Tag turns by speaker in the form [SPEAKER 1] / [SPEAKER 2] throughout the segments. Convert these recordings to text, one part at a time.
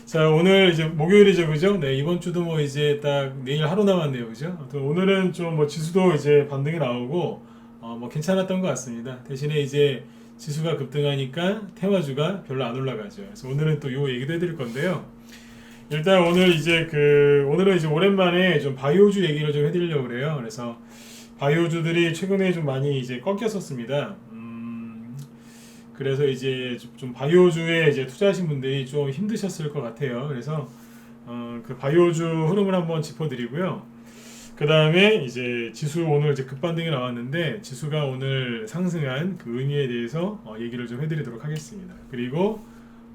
[SPEAKER 1] 자, 오늘 이제 목요일이죠, 그죠? 네, 이번 주도 뭐 이제 딱 내일 하루 남았네요, 그죠? 아무튼 오늘은 좀 뭐 지수도 이제 반등이 나오고, 뭐 괜찮았던 것 같습니다. 대신에 이제 지수가 급등하니까 테마주가 별로 안 올라가죠. 그래서 오늘은 또 요 얘기도 해드릴 건데요. 일단 오늘 이제 오늘은 이제 오랜만에 좀 바이오주 얘기를 좀 해드리려고 그래요. 그래서 바이오주들이 최근에 좀 많이 이제 꺾였었습니다. 그래서 이제 좀 바이오주에 이제 투자하신 분들이 좀 힘드셨을 것 같아요. 그래서 그 바이오주 흐름을 한번 짚어드리고요. 그 다음에 이제 지수 오늘 이제 급반등이 나왔는데 지수가 오늘 상승한 그 의미에 대해서 얘기를 좀 해드리도록 하겠습니다. 그리고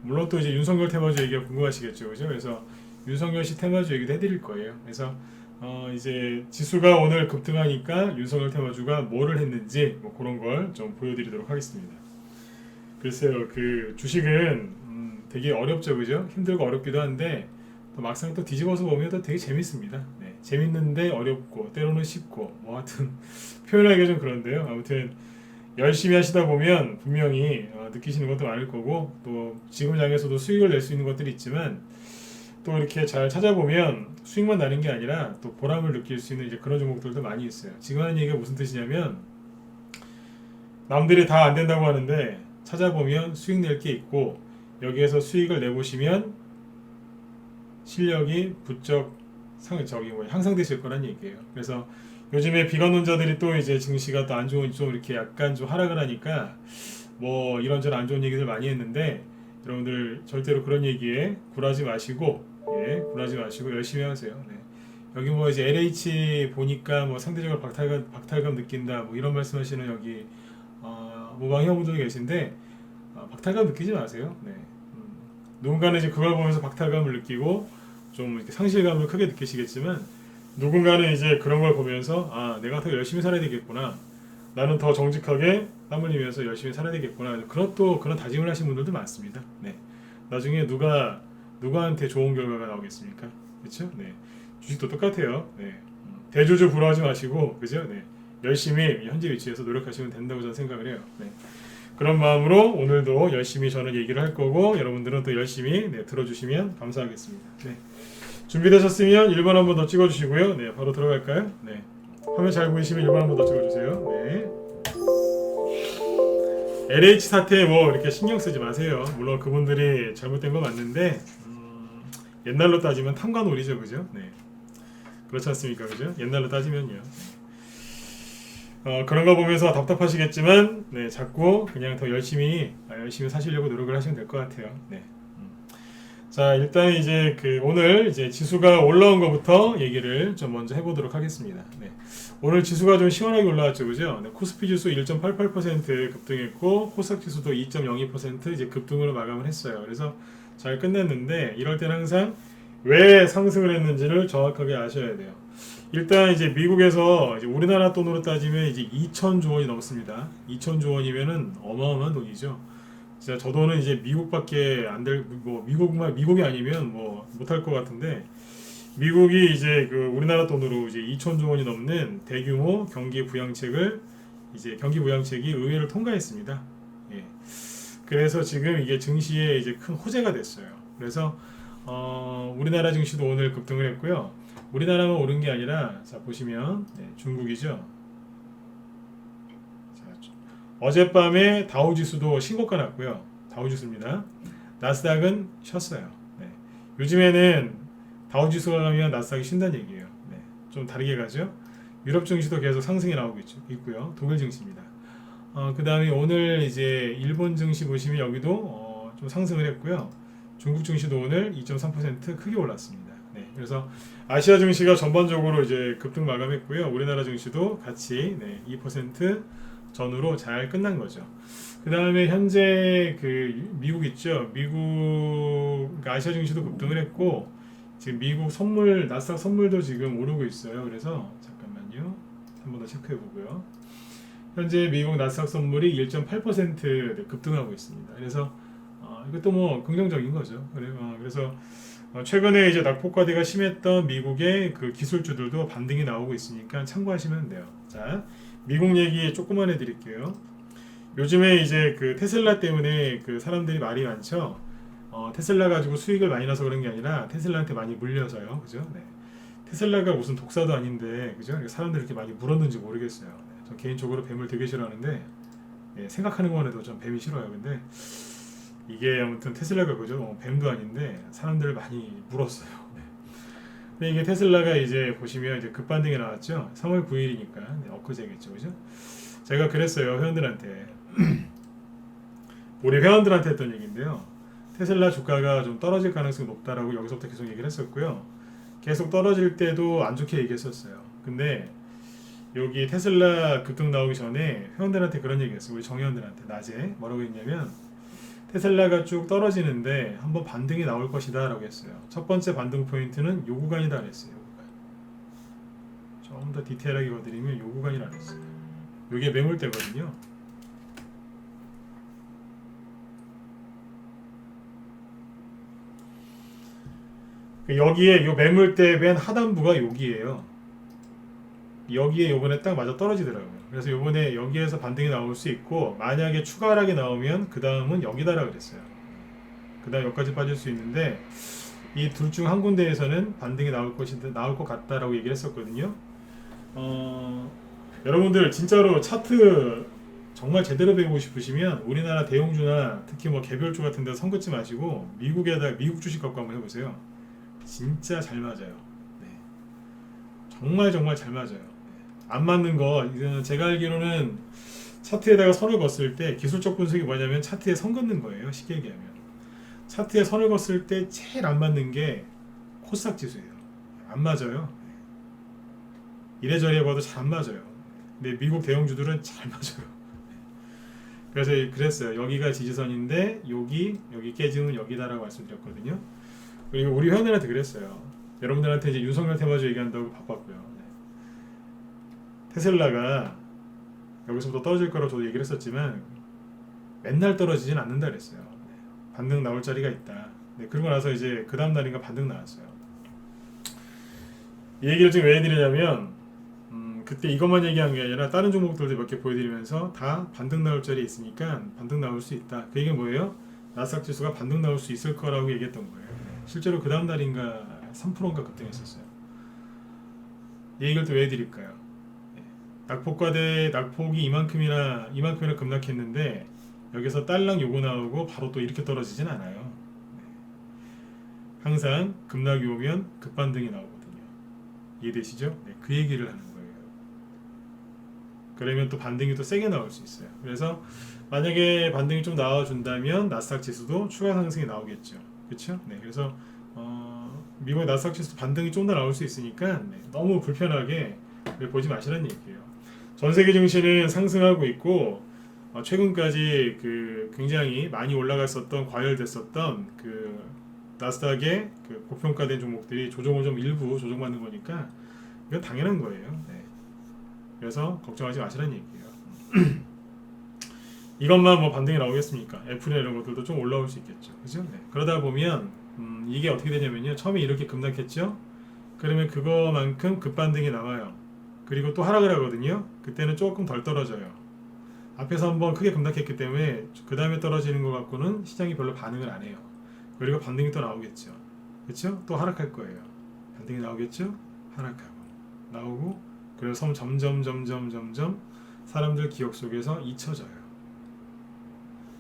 [SPEAKER 1] 물론 또 이제 윤석열 테마주 얘기가 궁금하시겠죠, 그죠? 그래서 윤석열 씨 테마주 얘기도 해드릴 거예요. 그래서 이제 지수가 오늘 급등하니까 윤석열 테마주가 뭐를 했는지 뭐 그런 걸 좀 보여드리도록 하겠습니다. 글쎄요, 그 주식은 되게 어렵죠, 그죠? 힘들고 어렵기도 한데 또 막상 또 뒤집어서 보면 또 되게 재밌습니다. 네, 재밌는데 어렵고 때로는 쉽고 뭐 하여튼 표현하기가 좀 그런데요. 아무튼 열심히 하시다 보면 분명히 느끼시는 것도 많을 거고 또 지금 장에서도 수익을 낼 수 있는 것들이 있지만 또 이렇게 잘 찾아보면 수익만 나는 게 아니라 또 보람을 느낄 수 있는 이제 그런 종목들도 많이 있어요. 지금 하는 얘기가 무슨 뜻이냐면 남들이 다 안 된다고 하는데 찾아보면 수익 낼 게 있고 여기에서 수익을 내보시면 실력이 부쩍 향상되실 거란 얘기예요. 그래서 요즘에 비관론자들이 또 이제 증시가 또 안 좋은 좀 이렇게 약간 좀 하락을 하니까 뭐 이런저런 안 좋은 얘기들 많이 했는데 여러분들 절대로 그런 얘기에 굴하지 마시고 굴하지 마시고 열심히 하세요. 네. 여기 뭐 이제 LH 보니까 뭐 상대적으로 박탈감 느낀다 뭐 이런 말씀하시는 여기 모방 회원분들이 계신데 박탈감 느끼지 마세요. 네. 누군가는 이제 그걸 보면서 박탈감을 느끼고 좀 이렇게 상실감을 크게 느끼시겠지만 누군가는 이제 그런 걸 보면서 내가 더 열심히 살아야 되겠구나. 나는 더 정직하게 땀 흘리면서 열심히 살아야 되겠구나. 그런 다짐을 하신 분들도 많습니다. 네. 나중에 누구한테 좋은 결과가 나오겠습니까? 그렇죠? 네. 주식도 똑같아요. 네. 대주주 부러워하지 마시고, 그죠? 네. 열심히 현재 위치에서 노력하시면 된다고 저는 생각을 해요. 네. 그런 마음으로 오늘도 열심히 저는 얘기를 할 거고 여러분들은 또 열심히 들어주시면 감사하겠습니다. 네. 준비되셨으면 1번 한번 더 찍어주시고요. 네, 바로 들어갈까요? 네. 화면 잘 보이시면 1번 한번 더 찍어주세요. 네. LH 사태 뭐 이렇게 신경 쓰지 마세요. 물론 그분들이 잘못된 건 맞는데 옛날로 따지면 탐관오리죠, 그죠? 네. 그렇지 않습니까, 그죠? 옛날로 따지면요. 그런 거 보면서 답답하시겠지만, 네, 자꾸 그냥 더 열심히 사시려고 노력을 하시면 될 것 같아요. 네. 자, 일단 이제 오늘 이제 지수가 올라온 것부터 얘기를 좀 먼저 해보도록 하겠습니다. 네. 오늘 지수가 좀 시원하게 올라왔죠, 그죠? 네, 코스피 지수 1.88% 급등했고, 코스닥 지수도 2.02% 이제 급등으로 마감을 했어요. 그래서 잘 끝냈는데, 이럴 때는 항상 왜 상승을 했는지를 정확하게 아셔야 돼요. 일단 이제 미국에서 이제 우리나라 돈으로 따지면 이제 2천조 원이 넘습니다. 2천조 원이면은 어마어마한 돈이죠. 진짜 저 돈은 이제 미국밖에 안 될, 뭐 미국이 아니면 뭐 못할 것 같은데 미국이 이제 우리나라 돈으로 이제 2천조 원이 넘는 대규모 경기 부양책을 이제 경기 부양책이 의회를 통과했습니다. 예. 그래서 지금 이게 증시에 이제 큰 호재가 됐어요. 그래서 우리나라 증시도 오늘 급등을 했고요. 우리나라만 오른 게 아니라 자 보시면 중국이죠. 자, 어젯밤에 다우지수도 신고가 났고요. 다우지수입니다. 나스닥은 쉬었어요. 네. 요즘에는 다우지수가 가면 나스닥이 쉰다는 얘기예요. 네. 좀 다르게 가죠. 유럽 증시도 계속 상승이 나오고 있고요. 독일 증시입니다. 그 다음에 오늘 이제 일본 증시 보시면 여기도 좀 상승을 했고요. 중국 증시도 오늘 2.3% 크게 올랐습니다. 네, 그래서 아시아 증시가 전반적으로 이제 급등 마감했고요. 우리나라 증시도 같이 2% 전후로 잘 끝난 거죠. 그 다음에 현재 미국 있죠. 그러니까 아시아 증시도 급등을 했고 지금 미국 선물 나스닥 선물도 지금 오르고 있어요. 그래서 잠깐만요. 한 번 더 체크해 보고요. 현재 미국 나스닥 선물이 1.8% 급등하고 있습니다. 그래서 이것도 뭐 긍정적인 거죠. 그래서 최근에 이제 낙폭과대가 심했던 미국의 기술주들도 반등이 나오고 있으니까 참고하시면 돼요. 자, 미국 얘기 조금만 해드릴게요. 요즘에 이제 테슬라 때문에 사람들이 말이 많죠. 테슬라 가지고 수익을 많이 나서 그런 게 아니라 테슬라한테 많이 물려서요. 그죠? 네. 테슬라가 무슨 독사도 아닌데, 그죠? 사람들이 이렇게 많이 물었는지 모르겠어요. 네. 전 개인적으로 뱀을 되게 싫어하는데, 네, 생각하는 것만 해도 전 뱀이 싫어요. 근데 이게 아무튼 테슬라가 그죠? 뱀도 아닌데 사람들을 많이 물었어요. 네. 근데 이게 테슬라가 이제 보시면 이제 급반등이 나왔죠. 3월 9일이니까 네, 엊그제겠죠, 그죠? 제가 그랬어요 회원들한테. 우리 회원들한테 했던 얘기인데요. 테슬라 주가가 좀 떨어질 가능성이 높다라고 여기서부터 계속 얘기를 했었고요. 계속 떨어질 때도 안 좋게 얘기했었어요. 근데 여기 테슬라 급등 나오기 전에 회원들한테 그런 얘기했어요. 우리 정회원들한테 낮에 뭐라고 했냐면 테슬라가 쭉 떨어지는데 한번 반등이 나올 것이다 라고 했어요. 첫 번째 반등 포인트는 요 구간이다 그랬어요. 요 구간. 좀 더 디테일하게 거드리면 요 구간이라 그랬어요. 요게 매물대거든요. 여기에 요 매물대 맨 하단부가 여기에요. 여기에 요번에 딱 맞아 떨어지더라고요. 그래서 요번에 여기에서 반등이 나올 수 있고 만약에 추가 하락이 나오면 그 다음은 여기다라 그랬어요. 그 다음 여기까지 빠질 수 있는데 이 둘 중 한 군데에서는 반등이 나올 것 같다라고 얘기를 했었거든요. 여러분들 진짜로 차트 정말 제대로 배우고 싶으시면 우리나라 대형주나 특히 뭐 개별주 같은 데 선 긋지 마시고 미국 주식 갖고 한번 해보세요. 진짜 잘 맞아요. 네. 정말 잘 맞아요. 네. 안 맞는 거 이거는 제가 알기로는 차트에다가 선을 걷을 때 기술적 분석이 뭐냐면 차트에 선 긋는 거예요. 쉽게 얘기하면 차트에 선을 걷을 때 제일 안 맞는 게 코스닥 지수예요. 안 맞아요. 이래저래 봐도 잘 안 맞아요. 근데 미국 대형주들은 잘 맞아요. 그래서 그랬어요. 여기가 지지선인데 여기 깨지면 여기다라고 말씀드렸거든요. 그리고 우리 회원들한테 그랬어요. 여러분들한테 이제 윤석열 테마주 얘기한다고 바빴고요. 네. 테슬라가 여기서부터 떨어질 거라고 저도 얘기를 했었지만 맨날 떨어지진 않는다 그랬어요. 네. 반등 나올 자리가 있다. 네. 그러고 나서 이제 그 다음 날인가 반등 나왔어요. 이 얘기를 지금 왜 해드리냐면 그때 이것만 얘기한 게 아니라 다른 종목들도 몇 개 보여드리면서 다 반등 나올 자리에 있으니까 반등 나올 수 있다. 그 얘기는 뭐예요? 나스닥 지수가 반등 나올 수 있을 거라고 얘기했던 거예요. 실제로 그 다음 날인가 3%인가 급등했었어요. 이 얘기를 또 왜 해드릴까요? 낙폭이 이만큼이나 급락했는데 여기서 딸랑 요거 나오고 바로 또 이렇게 떨어지진 않아요. 항상 급락이 오면 급반등이 나오거든요. 이해되시죠? 네, 그 얘기를 하는 거예요. 그러면 또 반등이 또 세게 나올 수 있어요. 그래서 만약에 반등이 좀 나와준다면 나스닥 지수도 추가 상승이 나오겠죠. 그렇죠? 네, 그래서 미국의 나스닥 지수 반등이 좀 더 나올 수 있으니까 네, 너무 불편하게 보지 마시라는 얘기예요. 전 세계 증시는 상승하고 있고 최근까지 그 굉장히 많이 올라갔었던 과열됐었던 그 나스닥의 그 고평가된 종목들이 조정을 좀 일부 조정받는 거니까 이건 당연한 거예요. 네. 그래서 걱정하지 마시라는 얘기예요. 이것만 뭐 반등이 나오겠습니까? 애플이나 이런 것들도 좀 올라올 수 있겠죠. 그죠? 네. 그러다 보면 이게 어떻게 되냐면요. 처음에 이렇게 급락했죠. 그러면 그거만큼 급반등이 나와요. 그리고 또 하락을 하거든요. 그때는 조금 덜 떨어져요. 앞에서 한번 크게 급락했기 때문에 그 다음에 떨어지는 것 갖고는 시장이 별로 반응을 안 해요. 그리고 반등이 또 나오겠죠. 그렇죠? 또 하락할 거예요. 반등이 나오겠죠? 하락하고 나오고 그래서 점점 사람들 기억 속에서 잊혀져요.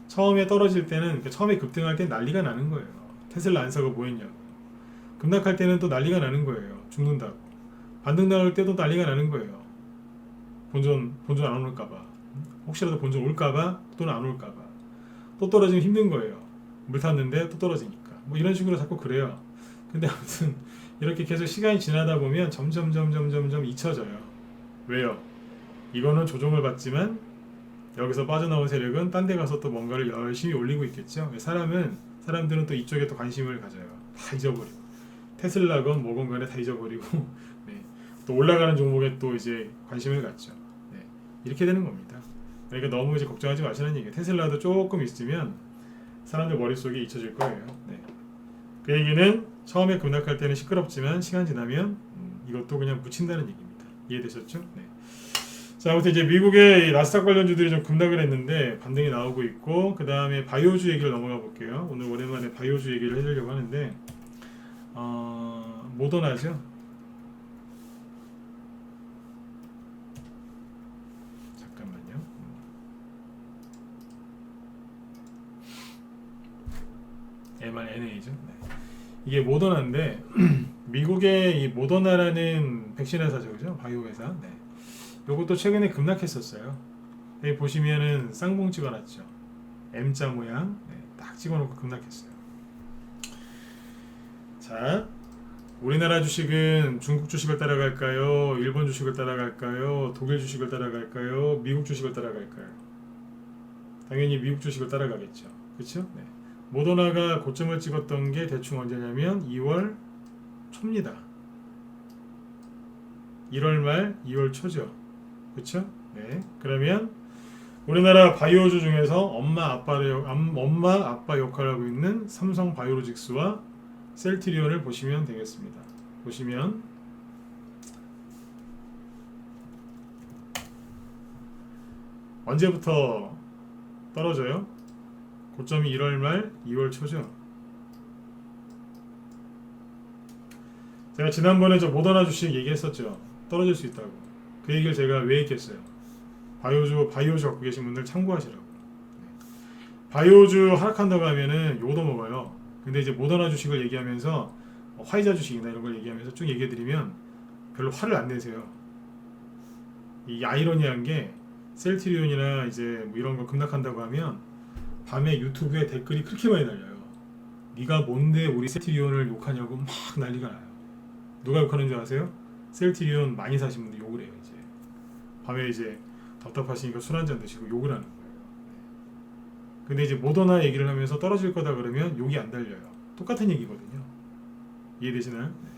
[SPEAKER 1] 처음에 떨어질 때는 그러니까 처음에 급등할 때 난리가 나는 거예요. 테슬라 안 사고 뭐 했냐고. 급락할 때는 또 난리가 나는 거예요. 죽는다고. 반등 나올 때도 난리가 나는 거예요. 본전 안 올까봐. 혹시라도 본전 올까봐 또는 안 올까봐. 또 떨어지면 힘든 거예요. 물 탔는데 또 떨어지니까. 뭐 이런 식으로 자꾸 그래요. 근데 아무튼 이렇게 계속 시간이 지나다 보면 점점 잊혀져요. 왜요? 이거는 조정을 받지만 여기서 빠져나온 세력은 딴 데 가서 또 뭔가를 열심히 올리고 있겠죠. 사람들은 또 이쪽에 또 관심을 가져요. 다 잊어버리고 테슬라건 뭐건 간에 다 잊어버리고 네. 또 올라가는 종목에 또 이제 관심을 갖죠. 네. 이렇게 되는 겁니다. 그러니까 너무 이제 걱정하지 마시는 얘기예요. 테슬라도 조금 있으면 사람들 머릿속에 잊혀질 거예요. 네. 그 얘기는 처음에 급락할 때는 시끄럽지만 시간 지나면 이것도 그냥 묻힌다는 얘기입니다. 이해되셨죠? 네. 자, 아무튼 이제 미국의 이 나스닥 관련주들이 좀 급락을 했는데 반등이 나오고 있고, 그 다음에 바이오주 얘기를 넘어가 볼게요. 오늘 오랜만에 바이오주 얘기를 해주려고 하는데, 모더나죠. 잠깐만요. mRNA죠. 네. 이게 모더나인데 미국의 이 모더나라는 백신 회사죠, 그죠? 바이오 회사. 네. 요것도 최근에 급락했었어요. 여기 보시면은 쌍봉 찍어놨죠. M자 모양. 네, 딱 찍어놓고 급락했어요. 자, 우리나라 주식은 중국 주식을 따라갈까요? 일본 주식을 따라갈까요? 독일 주식을 따라갈까요? 미국 주식을 따라갈까요? 당연히 미국 주식을 따라가겠죠. 그렇죠? 네. 모더나가 고점을 찍었던 게 대충 언제냐면 2월 초입니다. 1월 말, 2월 초죠. 그렇죠? 네. 그러면 우리나라 바이오주 중에서 엄마 아빠 역할을 하고 있는 삼성 바이오로직스와 셀트리온을 보시면 되겠습니다. 보시면 언제부터 떨어져요? 고점이 1월 말, 2월 초죠. 제가 지난번에 저 모더나 주식 얘기했었죠. 떨어질 수 있다고. 그 얘기를 제가 왜 했겠어요? 바이오주 갖고 계신 분들 참고하시라고. 바이오주 하락한다고 하면은 요도 먹어요. 근데 이제 모더나 주식을 얘기하면서 화이자 주식이나 이런 걸 얘기하면서 쭉 얘기해드리면 별로 화를 안 내세요. 이 아이러니한 게 셀트리온이나 이제 뭐 이런 거 급락한다고 하면 밤에 유튜브에 댓글이 그렇게 많이 달려요. 네가 뭔데 우리 셀트리온을 욕하냐고 막 난리가 나요. 누가 욕하는 줄 아세요? 셀트리온 많이 사신 분들 욕을 해요. 이제 밤에 이제 답답하시니까 술 한잔 드시고 욕을 하는 거예요. 근데 이제 모더나 얘기를 하면서 떨어질 거다 그러면 욕이 안 달려요. 똑같은 얘기거든요. 이해되시나요? 네.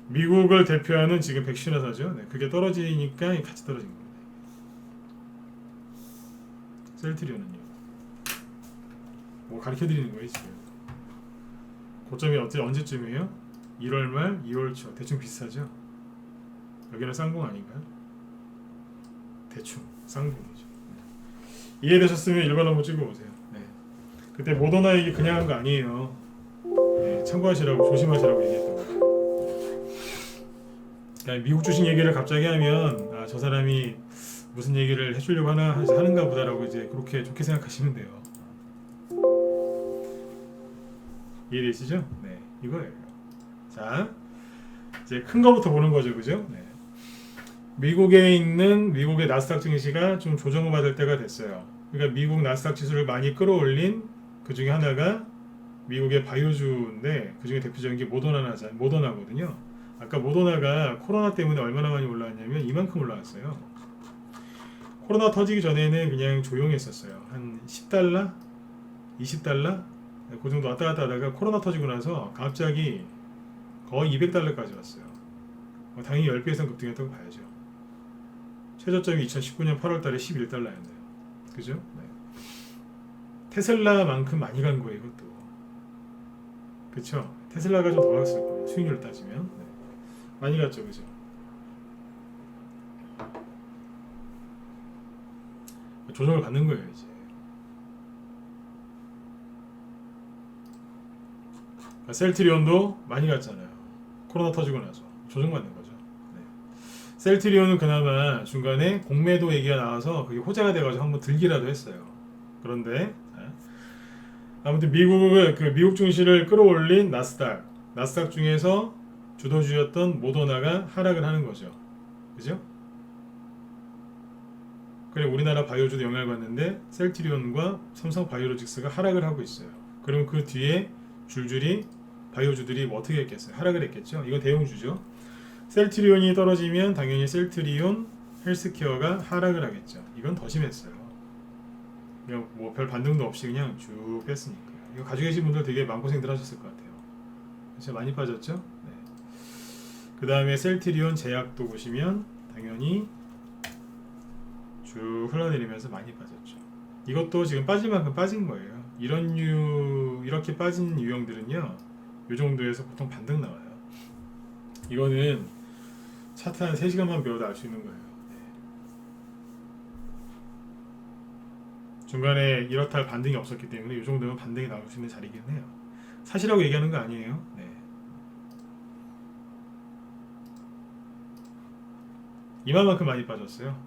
[SPEAKER 1] 미국을 대표하는 지금 백신 회사죠. 네. 그게 떨어지니까 같이 떨어진 겁니다. 셀트리온은요. 뭐 가르쳐드리는 거예요 지금. 고점이 언제쯤이에요? 1월 말, 2월 초. 대충 비슷하죠? 여기는 쌍봉 아닌가요? 대충 쌍봉이죠. 네. 이해되셨으면 1번 한번 찍어보세요. 네. 그때 모더나 얘기 그냥 한 거 아니에요. 네. 참고하시라고 조심하시라고 얘기했던 거예요. 그러니까 미국 주식 얘기를 갑자기 하면 저 사람이 무슨 얘기를 해주려고 하는가 보다라고 이제 그렇게 좋게 생각하시면 돼요. 이해되시죠? 네, 이거예요. 자, 이제 큰 거부터 보는 거죠, 그죠? 네. 미국에 있는 미국의 나스닥 증시가 좀 조정을 받을 때가 됐어요. 그러니까 미국 나스닥 지수를 많이 끌어올린 그 중에 하나가 미국의 바이오주인데 그 중에 대표적인 게 모더나거든요. 아까 모더나가 코로나 때문에 얼마나 많이 올라왔냐면 이만큼 올라왔어요. 코로나 터지기 전에는 그냥 조용했었어요. 한 10달러? 20달러? 그 정도 왔다 갔다 하다가 코로나 터지고 나서 갑자기 거의 200달러까지 왔어요. 당연히 10배 이상 급등했다고 봐야죠. 최저점이 2019년 8월 달에 11달러였네요. 그죠? 네. 테슬라만큼 많이 간 거예요, 이것도. 그쵸? 테슬라가 좀 더 갔을 거예요. 수익률을 따지면. 네. 많이 갔죠, 그죠? 조정을 받는 거예요, 이제. 셀트리온도 많이 갔잖아요. 코로나 터지고 나서 조정받는 거죠. 네. 셀트리온은 그나마 중간에 공매도 얘기가 나와서 그게 호재가 돼가지고 한번 들기라도 했어요. 그런데 아무튼 미국 증시를 끌어올린 나스닥 중에서 주도주였던 모더나가 하락을 하는 거죠. 그죠? 그래 우리나라 바이오주도 영향을 받는데 셀트리온과 삼성 바이오로직스가 하락을 하고 있어요. 그럼 그 뒤에 줄줄이 바이오주들이 뭐 어떻게 했겠어요? 하락을 했겠죠. 이건 대형주죠. 셀트리온이 떨어지면 당연히 셀트리온 헬스케어가 하락을 하겠죠. 이건 더 심했어요. 그냥 뭐 별 반등도 없이 그냥 쭉 뺐으니까요. 이거 가지고 계신 분들 되게 마음고생들 하셨을 것 같아요. 진짜 많이 빠졌죠? 네. 그 다음에 셀트리온 제약도 보시면 당연히 쭉 흘러내리면서 많이 빠졌죠. 이것도 지금 빠질 만큼 빠진 거예요. 이렇게 빠진 유형들은요, 이 정도에서 보통 반등 나와요. 이거는 차트 한 3시간만 배워도 알 수 있는 거예요. 네. 중간에 이렇다 할 반등이 없었기 때문에 이 정도면 반등이 나올 수 있는 자리긴 해요. 사실하고 얘기하는 거 아니에요. 네. 이만큼 많이 빠졌어요.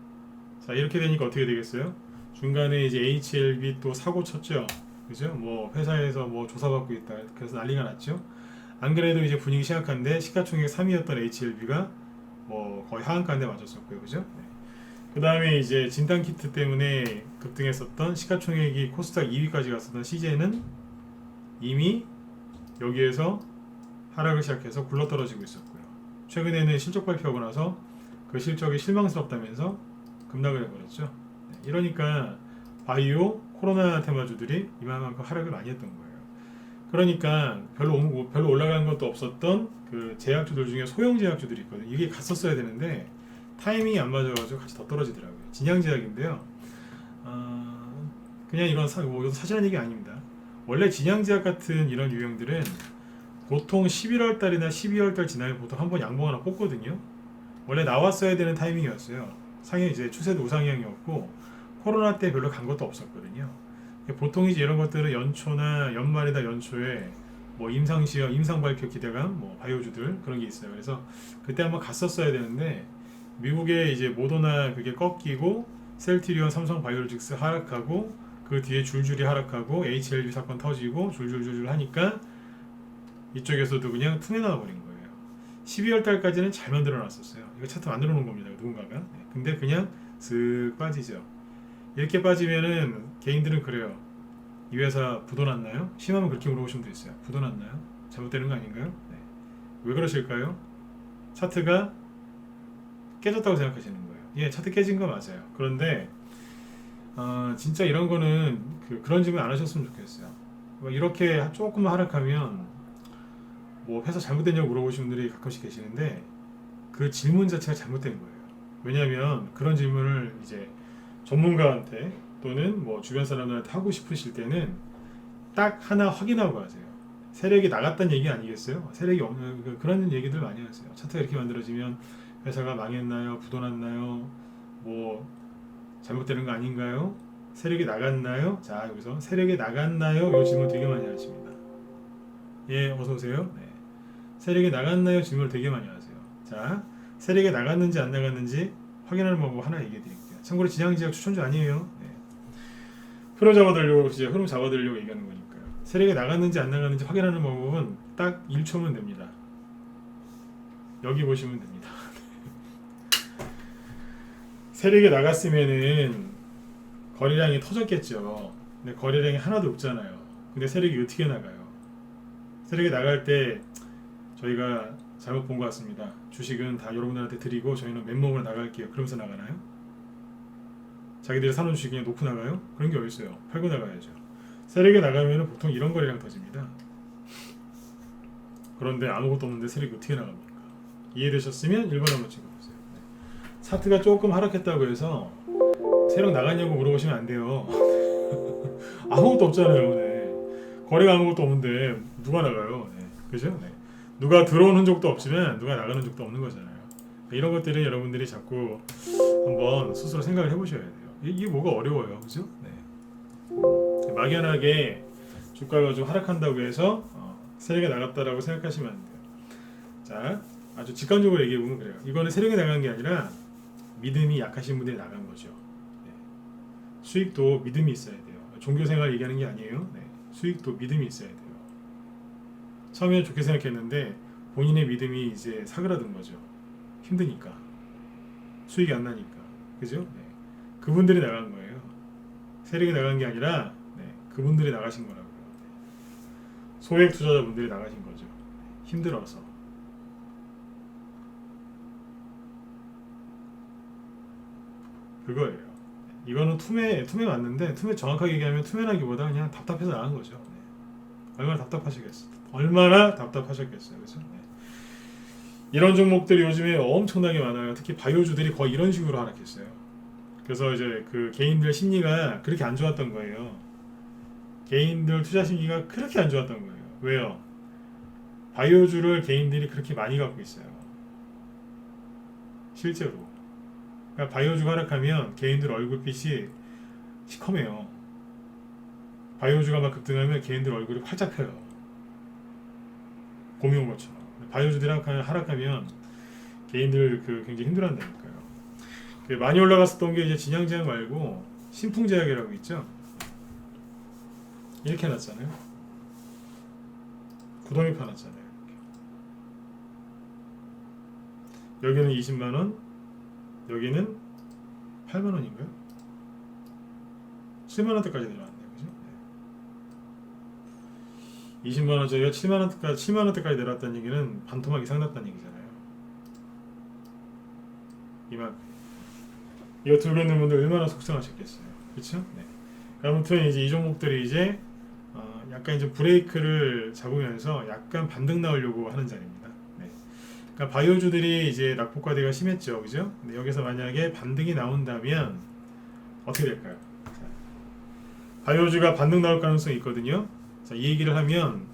[SPEAKER 1] 자, 이렇게 되니까 어떻게 되겠어요? 중간에 이제 HLB 또 사고 쳤죠. 그죠? 뭐 회사에서 뭐 조사받고 있다. 그래서 난리가 났죠. 안 그래도 이제 분위기 심각한데 시가총액 3위였던 HLB가 뭐 거의 하한가인데 맞았었고요. 그죠? 네. 그 다음에 이제 진단키트 때문에 급등했었던 시가총액이 코스닥 2위까지 갔었던 CJ는 이미 여기에서 하락을 시작해서 굴러떨어지고 있었고요. 최근에는 실적 발표하고 나서 그 실적이 실망스럽다면서 급락을 해버렸죠. 네, 이러니까 바이오, 코로나 테마주들이 이만큼 하락을 많이 했던 거예요. 그러니까 별로 올라간 것도 없었던 그 제약주들 중에 소형 제약주들이 있거든요. 이게 갔었어야 되는데 타이밍이 안 맞아가지고 같이 더 떨어지더라고요. 진양제약인데요. 그냥 이건 이것도 사실한 얘기 아닙니다. 원래 진양제약 같은 이런 유형들은 보통 11월 달이나 12월 달 지나면 보통 한번 양봉 하나 뽑거든요. 원래 나왔어야 되는 타이밍이었어요. 상해 이제 추세도 우상향이었고 코로나 때 별로 간 것도 없었거든요. 보통 이제 이런 것들은 연초나 연말이다 연초에 뭐 임상시험, 임상발표 기대감, 뭐 바이오주들 그런 게 있어요. 그래서 그때 한번 갔었어야 되는데 미국의 이제 모더나 그게 꺾이고 셀트리온, 삼성바이오로직스 하락하고 그 뒤에 줄줄이 하락하고 HLB 사건 터지고 줄줄줄줄 하니까 이쪽에서도 그냥 퉁에 나와버린 거예요. 12월 달까지는 잘 만들어 놨었어요. 이거 차트 만들어 놓은 겁니다. 누군가가. 네. 근데 그냥 슥 빠지죠. 이렇게 빠지면은 개인들은 그래요. 이 회사 부도 났나요? 심하면 그렇게 물어보시면 되겠어요. 부도 났나요? 잘못되는 거 아닌가요? 네. 왜 그러실까요? 차트가 깨졌다고 생각하시는 거예요. 예, 차트 깨진 거 맞아요. 그런데 진짜 이런 거는 그런 질문 안 하셨으면 좋겠어요. 이렇게 조금만 하락하면 뭐 회사 잘못됐냐고 물어보시는 분들이 가끔씩 계시는데 그 질문 자체가 잘못된 거예요. 왜냐하면 그런 질문을 이제 전문가한테 또는 뭐 주변 사람들한테 하고 싶으실 때는 딱 하나 확인하고 하세요. 세력이 나갔다는 얘기 아니겠어요? 세력이 없는 그런 얘기들 많이 하세요. 차트가 이렇게 만들어지면 회사가 망했나요? 부도났나요? 뭐 잘못되는 거 아닌가요? 세력이 나갔나요? 자, 여기서 세력이 나갔나요? 이 질문 되게 많이 하십니다. 예, 어서 오세요. 네. 세력이 나갔나요? 질문을 되게 많이 하세요. 자, 세력이 나갔는지 안 나갔는지 확인하는 방법 하나 얘기해 드릴게요. 참고로 진양제약 추천주 아니에요. 네. 흐름 잡아드리려고 얘기하는 거니까요. 세력이 나갔는지 안 나갔는지 확인하는 방법은 딱 1초면 됩니다. 여기 보시면 됩니다. 세력이 나갔으면은 거래량이 터졌겠죠. 근데 거래량이 하나도 없잖아요. 근데 세력이 어떻게 나가요? 세력이 나갈 때 저희가 잘못 본 것 같습니다. 주식은 다 여러분들한테 드리고 저희는 맨몸으로 나갈게요. 그러면서 나가나요? 자기들이 사놓은 주식이 그냥 놓고 나가요? 그런 게 어딨어요. 팔고 나가야죠. 세력이 나가면 보통 이런 거래량 터집니다. 그런데 아무것도 없는데 세력이 어떻게 나갑니까? 이해되셨으면 1번 한번 찍어보세요. 네. 차트가 조금 하락했다고 해서 세력 나갔냐고 물어보시면 안 돼요. 아무것도 없잖아요. 네. 거래가 아무것도 없는데 누가 나가요? 네. 그죠? 네. 누가 들어오는 흔적도 없지만 누가 나가는 적도 없는 거잖아요. 이런 것들은 여러분들이 자꾸 한번 스스로 생각을 해보셔야 돼요. 이게 뭐가 어려워요, 그죠? 네. 막연하게 주가가 좀 하락한다고 해서 세력이 나갔다라고 생각하시면 안 돼요. 자, 아주 직관적으로 얘기해 보면 그래요. 이거는 세력이 나간 게 아니라 믿음이 약하신 분들이 나간 거죠. 네. 수익도 믿음이 있어야 돼요. 종교생활 얘기하는 게 아니에요. 네. 수익도 믿음이 있어야 돼요. 처음에는 좋게 생각했는데 본인의 믿음이 이제 사그라든 거죠. 힘드니까 수익이 안 나니까, 그죠? 네. 그분들이 나간 거예요. 세력이 나간 게 아니라 그분들이 나가신 거라고요. 소액 투자자분들이 나가신 거죠. 힘들어서. 그거예요. 이거는 투매 맞는데 투매 정확하게 얘기하면 투매라기보다 그냥 답답해서 나간 거죠. 얼마나 답답하셨겠어요, 그죠? 이런 종목들이 요즘에 엄청나게 많아요. 특히 바이오주들이 거의 이런 식으로 하락했어요. 그래서 이제 그 개인들 심리가 그렇게 안 좋았던 거예요. 개인들 투자 심리가 그렇게 안 좋았던 거예요. 왜요? 바이오주를 개인들이 그렇게 많이 갖고 있어요. 실제로. 그러니까 바이오주가 하락하면 개인들 얼굴빛이 시커매요. 바이오주가 막 급등하면 개인들 얼굴이 활짝 펴요. 곰이 온 것처럼. 바이오주들이 하락하면 개인들 굉장히 힘들어한다니까요. 많이 올라갔었던 게 이제 진양제약 말고 신풍제약이라고 있죠. 이렇게 해놨잖아요. 구덩이 파놨잖아요. 여기는 20만원, 여기는 8만원인가요? 7만원대까지 내려왔네요. 그죠? 네. 20만원짜리가 7만원대까지 내려왔다는 얘기는 반토막 이상 났다는 얘기잖아요. 이거 들고 있는 분들 얼마나 속상하셨겠어요. 그렇죠? 네. 아무튼 이제 이 종목들이 이제 약간 이제 브레이크를 잡으면서 약간 반등 나오려고 하는 자리입니다. 네. 그러니까 바이오주들이 이제 낙폭과대가 심했죠, 그죠? 근데 여기서 만약에 반등이 나온다면 어떻게 될까요? 자, 바이오주가 반등 나올 가능성이 있거든요. 자, 이 얘기를 하면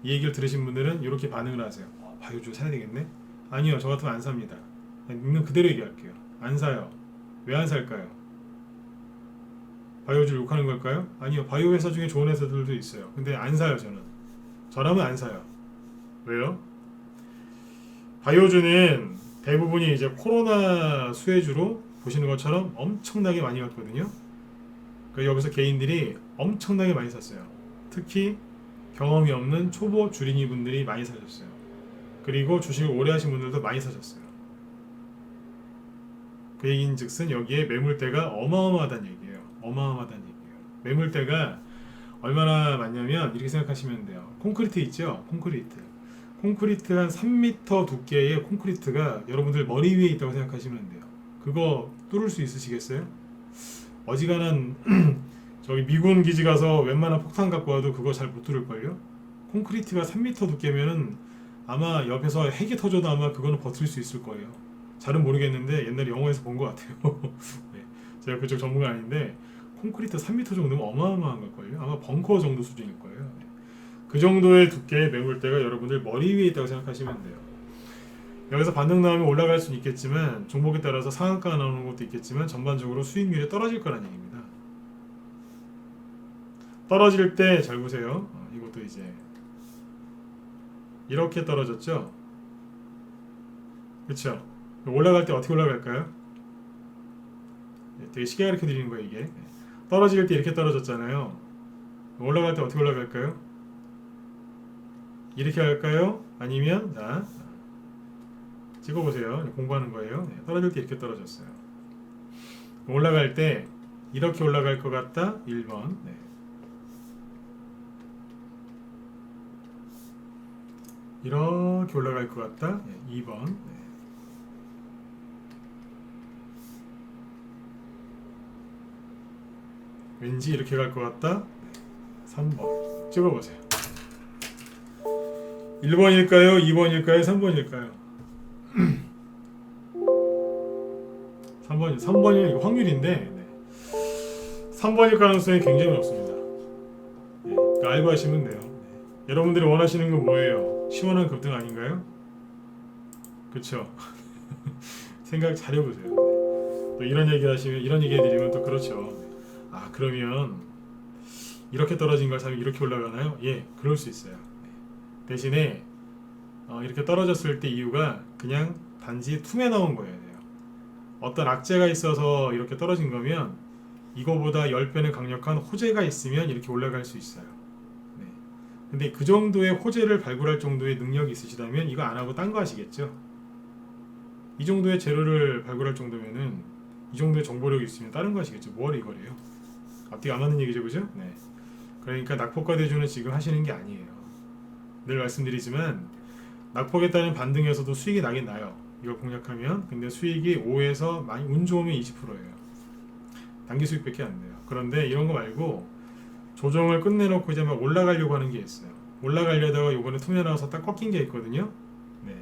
[SPEAKER 1] 이 얘기를 들으신 분들은 이렇게 반응을 하세요. 바이오주 사야 되겠네? 아니요, 저 같으면 안 삽니다. 있는 그대로 얘기할게요. 안 사요. 왜 안 살까요? 바이오주를 욕하는 걸까요? 아니요. 바이오 회사 중에 좋은 회사들도 있어요. 근데 안 사요, 저는. 저라면 안 사요. 왜요? 바이오주는 대부분이 이제 코로나 수혜주로 보시는 것처럼 엄청나게 많이 갔거든요. 그래서 여기서 개인들이 엄청나게 많이 샀어요. 특히 경험이 없는 초보 주린이 분들이 많이 사셨어요. 그리고 주식을 오래 하신 분들도 많이 사셨어요. 그 얘기인즉슨 여기에 매물대가 어마어마하다는 얘기예요. 어마어마하다는 얘기예요. 매물대가 얼마나 많냐면 이렇게 생각하시면 돼요. 콘크리트 있죠? 콘크리트 한 3m 두께의 콘크리트가 여러분들 머리 위에 있다고 생각하시면 돼요. 그거 뚫을 수 있으시겠어요? 어지간한 저기 미군 기지 가서 웬만한 폭탄 갖고 와도 그거 잘 못 뚫을걸요? 콘크리트가 3m 두께면은 아마 옆에서 핵이 터져도 아마 그거는 버틸 수 있을 거예요. 잘은 모르겠는데 옛날에 영화에서 본 것 같아요. 네, 제가 그쪽 전문가 아닌데 콘크리트 3m 정도면 어마어마한 걸걸요. 아마 벙커 정도 수준일 거예요. 네. 그 정도의 두께의 매물대가 여러분들 머리 위에 있다고 생각하시면 돼요. 여기서 반등 나오면 올라갈 수는 있겠지만 종목에 따라서 상한가가 나오는 것도 있겠지만 전반적으로 수익률이 떨어질 거라는 얘기입니다. 떨어질 때 잘 보세요. 이것도 이제 이렇게 떨어졌죠. 그렇죠? 올라갈 때 어떻게 올라갈까요? 되게 쉽게 가르쳐 드리는 거예요. 이게 떨어질 때 이렇게 떨어졌잖아요. 올라갈 때 어떻게 올라갈까요? 이렇게 갈까요? 아니면 자 찍어보세요. 공부하는 거예요. 떨어질 때 이렇게 떨어졌어요. 올라갈 때 이렇게 올라갈 것 같다. 1번. 이렇게 올라갈 것 같다. 2번. 왠지 이렇게 갈 것 같다. 3번. 찍어보세요. 1번일까요? 2번일까요? 3번일까요? 3번이 이거 확률인데 3번일 가능성이 굉장히 높습니다. 그러니까 알고 하시면 돼요. 여러분들이 원하시는 건 뭐예요? 시원한 급등 아닌가요? 그쵸? 생각 잘 해보세요. 또 이런 얘기 하시면 이런 얘기 해드리면 또 그렇죠. 그러면 이렇게 떨어진 걸 사면 이렇게 올라가나요? 예, 그럴 수 있어요. 대신에 이렇게 떨어졌을 때 이유가 그냥 단지 tum에 나온 거예요. 어떤 악재가 있어서 이렇게 떨어진 거면 이거보다 10배는 강력한 호재가 있으면 이렇게 올라갈 수 있어요. 근데 그 정도의 호재를 발굴할 정도의 능력이 있으시다면 이거 안 하고 딴 거 하시겠죠? 이 정도의 재료를 발굴할 정도면은 이 정도의 정보력이 있으면 다른 거 하시겠죠? 뭐하러 이거래요? 앞뒤가 안 맞는 얘기죠, 그죠? 네. 그러니까 낙폭과 대주는 지금 하시는 게 아니에요. 늘 말씀드리지만 낙폭에 따른 반등에서도 수익이 나긴 나요. 이걸 공략하면. 근데 수익이 5에서 많이 운 좋으면 20%예요. 단기 수익밖에 안 돼요. 그런데 이런 거 말고 조정을 끝내놓고 이제 막 올라가려고 하는 게 있어요. 올라가려다가 요번에 투매 나와서 딱 꺾인 게 있거든요. 네.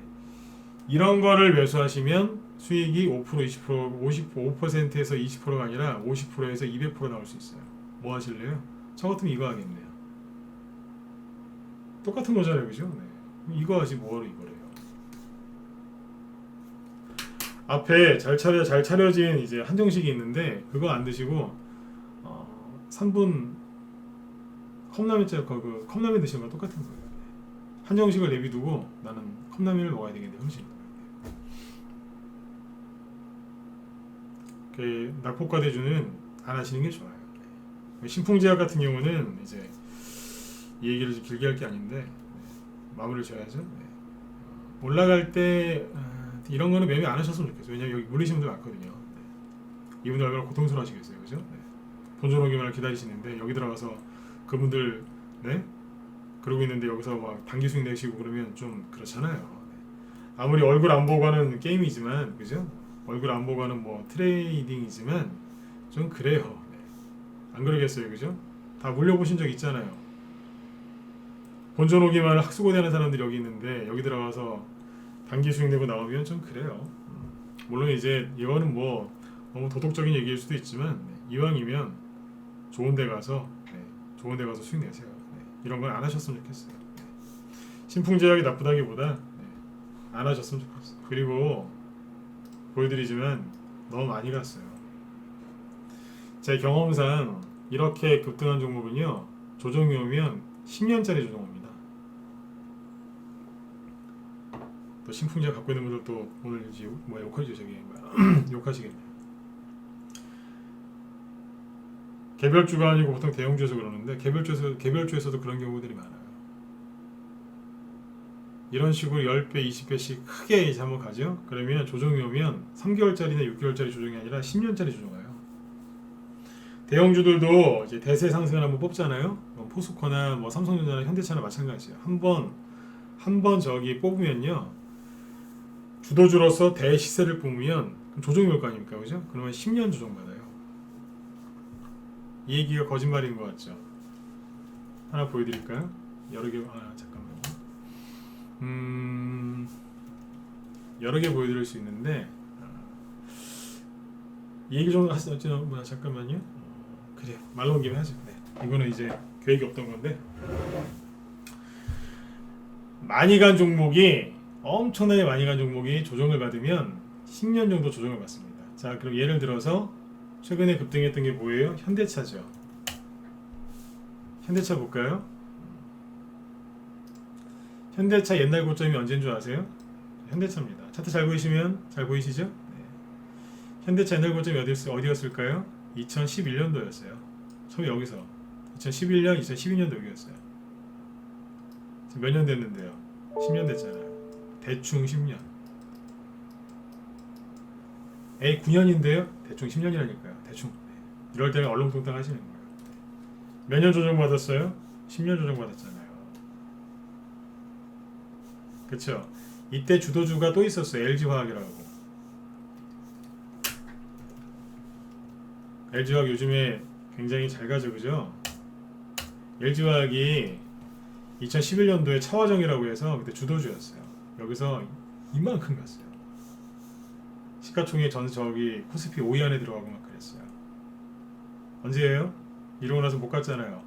[SPEAKER 1] 이런 거를 매수하시면 수익이 5%, 20%, 5%에서 20%가 아니라 50%에서 200% 나올 수 있어요. 뭐 하실래요? 저 같으면 이거 하겠네요. 똑같은 거잖아요, 그죠? 네. 이거 하지 뭐하러 이거래요. 앞에 잘 차려진 이제 한정식이 있는데 그거 안 드시고 3분 컵라면 드시는 거 똑같은 거예요. 한정식을 내비두고 나는 컵라면을 먹어야 되겠네 형식. 낙폭과 대주는 안 하시는 게 좋아요. 신풍제약 같은 경우는 이제 이 얘기를 좀 길게 할 게 아닌데 마무리를 지어야죠. 올라갈 때 이런 거는 매매 안 하셨으면 좋겠어요. 왜냐면 여기 물리신 분들 많거든요. 이분들 얼마나 고통스러워하시겠어요, 그죠? 본전 오기만을 기다리시는데 여기 들어가서 그분들 그러고 있는데 여기서 막 단기 수익 내시고 그러면 좀 그렇잖아요. 아무리 얼굴 안 보고 하는 게임이지만, 그죠? 얼굴 안 보고 하는 뭐 트레이딩이지만 좀 그래요. 안 그러겠어요, 그죠? 다 물려보신 적 있잖아요. 본전 오기만을 학수고대하는 사람들이 여기 있는데 여기 들어가서 단기 수익 내고 나오면 좀 그래요. 물론 이제 이거는 뭐 너무 도덕적인 얘기일 수도 있지만 이왕이면 좋은 데 가서 수익 내세요. 이런 건 안 하셨으면 좋겠어요. 신풍제약이 나쁘다기보다 안 하셨으면 좋겠어요. 그리고 보여드리지만 너무 많이 갔어요. 제 경험상 이렇게 급등한 종목은요, 조정이 오면 10년짜리 조정입니다. 또 신풍제약 갖고 있는 분들도 오늘 이제 욕하죠, 욕하시겠네요. 개별주가 아니고 보통 대형주에서 그러는데 개별주에서도 그런 경우들이 많아요. 이런 식으로 10배, 20배씩 크게 이제 한번 가죠. 그러면 조정이 오면 3개월짜리나 6개월짜리 조정이 아니라 10년짜리 조정해요. 대형주들도 이제 대세 상승을 한번 뽑잖아요. 포스코나 뭐 삼성전자나 현대차나 마찬가지예요. 한번 저기 뽑으면요, 주도주로서 대시세를 뽑으면 조정이 올 거 아닙니까, 그죠? 그러면 10년 조정 받아요. 이 얘기가 거짓말인 것 같죠? 하나 보여드릴까요? 여러 개, 잠깐만요. 여러 개 보여드릴 수 있는데, 이 얘기 좀 하시죠. 잠깐만요. 그래, 말 나온 김에 하죠. 이거는 이제 계획이 없던 건데, 많이 간 종목이, 엄청나게 많이 간 종목이 조정을 받으면 10년 정도 조정을 받습니다. 자, 그럼 예를 들어서 최근에 급등했던 게 뭐예요? 현대차죠. 현대차 볼까요? 현대차 옛날 고점이 언제인 줄 아세요? 현대차입니다. 차트 잘 보이시죠? 현대차 옛날 고점이 어디였을까요? 2011년도였어요. 처음에 여기서 2011년, 2012년도 여기였어요. 지금 몇 년 됐는데요? 10년 됐잖아요. 대충 10년. 9년인데요? 대충 10년이라니까요. 대충. 이럴 때는 얼렁뚱땅 하시는 거예요. 몇 년 조정 받았어요? 10년 조정 받았잖아요. 그쵸? 이때 주도주가 또 있었어요. LG화학이라고. LG화학 요즘에 굉장히 잘 가죠, 그죠? LG화학이 2011년도에 차화정이라고 해서 그때 주도주였어요. 여기서 이만큼 갔어요. 시가총액 저기 코스피 5위 안에 들어가고 막 그랬어요. 언제예요? 이러고 나서 못 갔잖아요.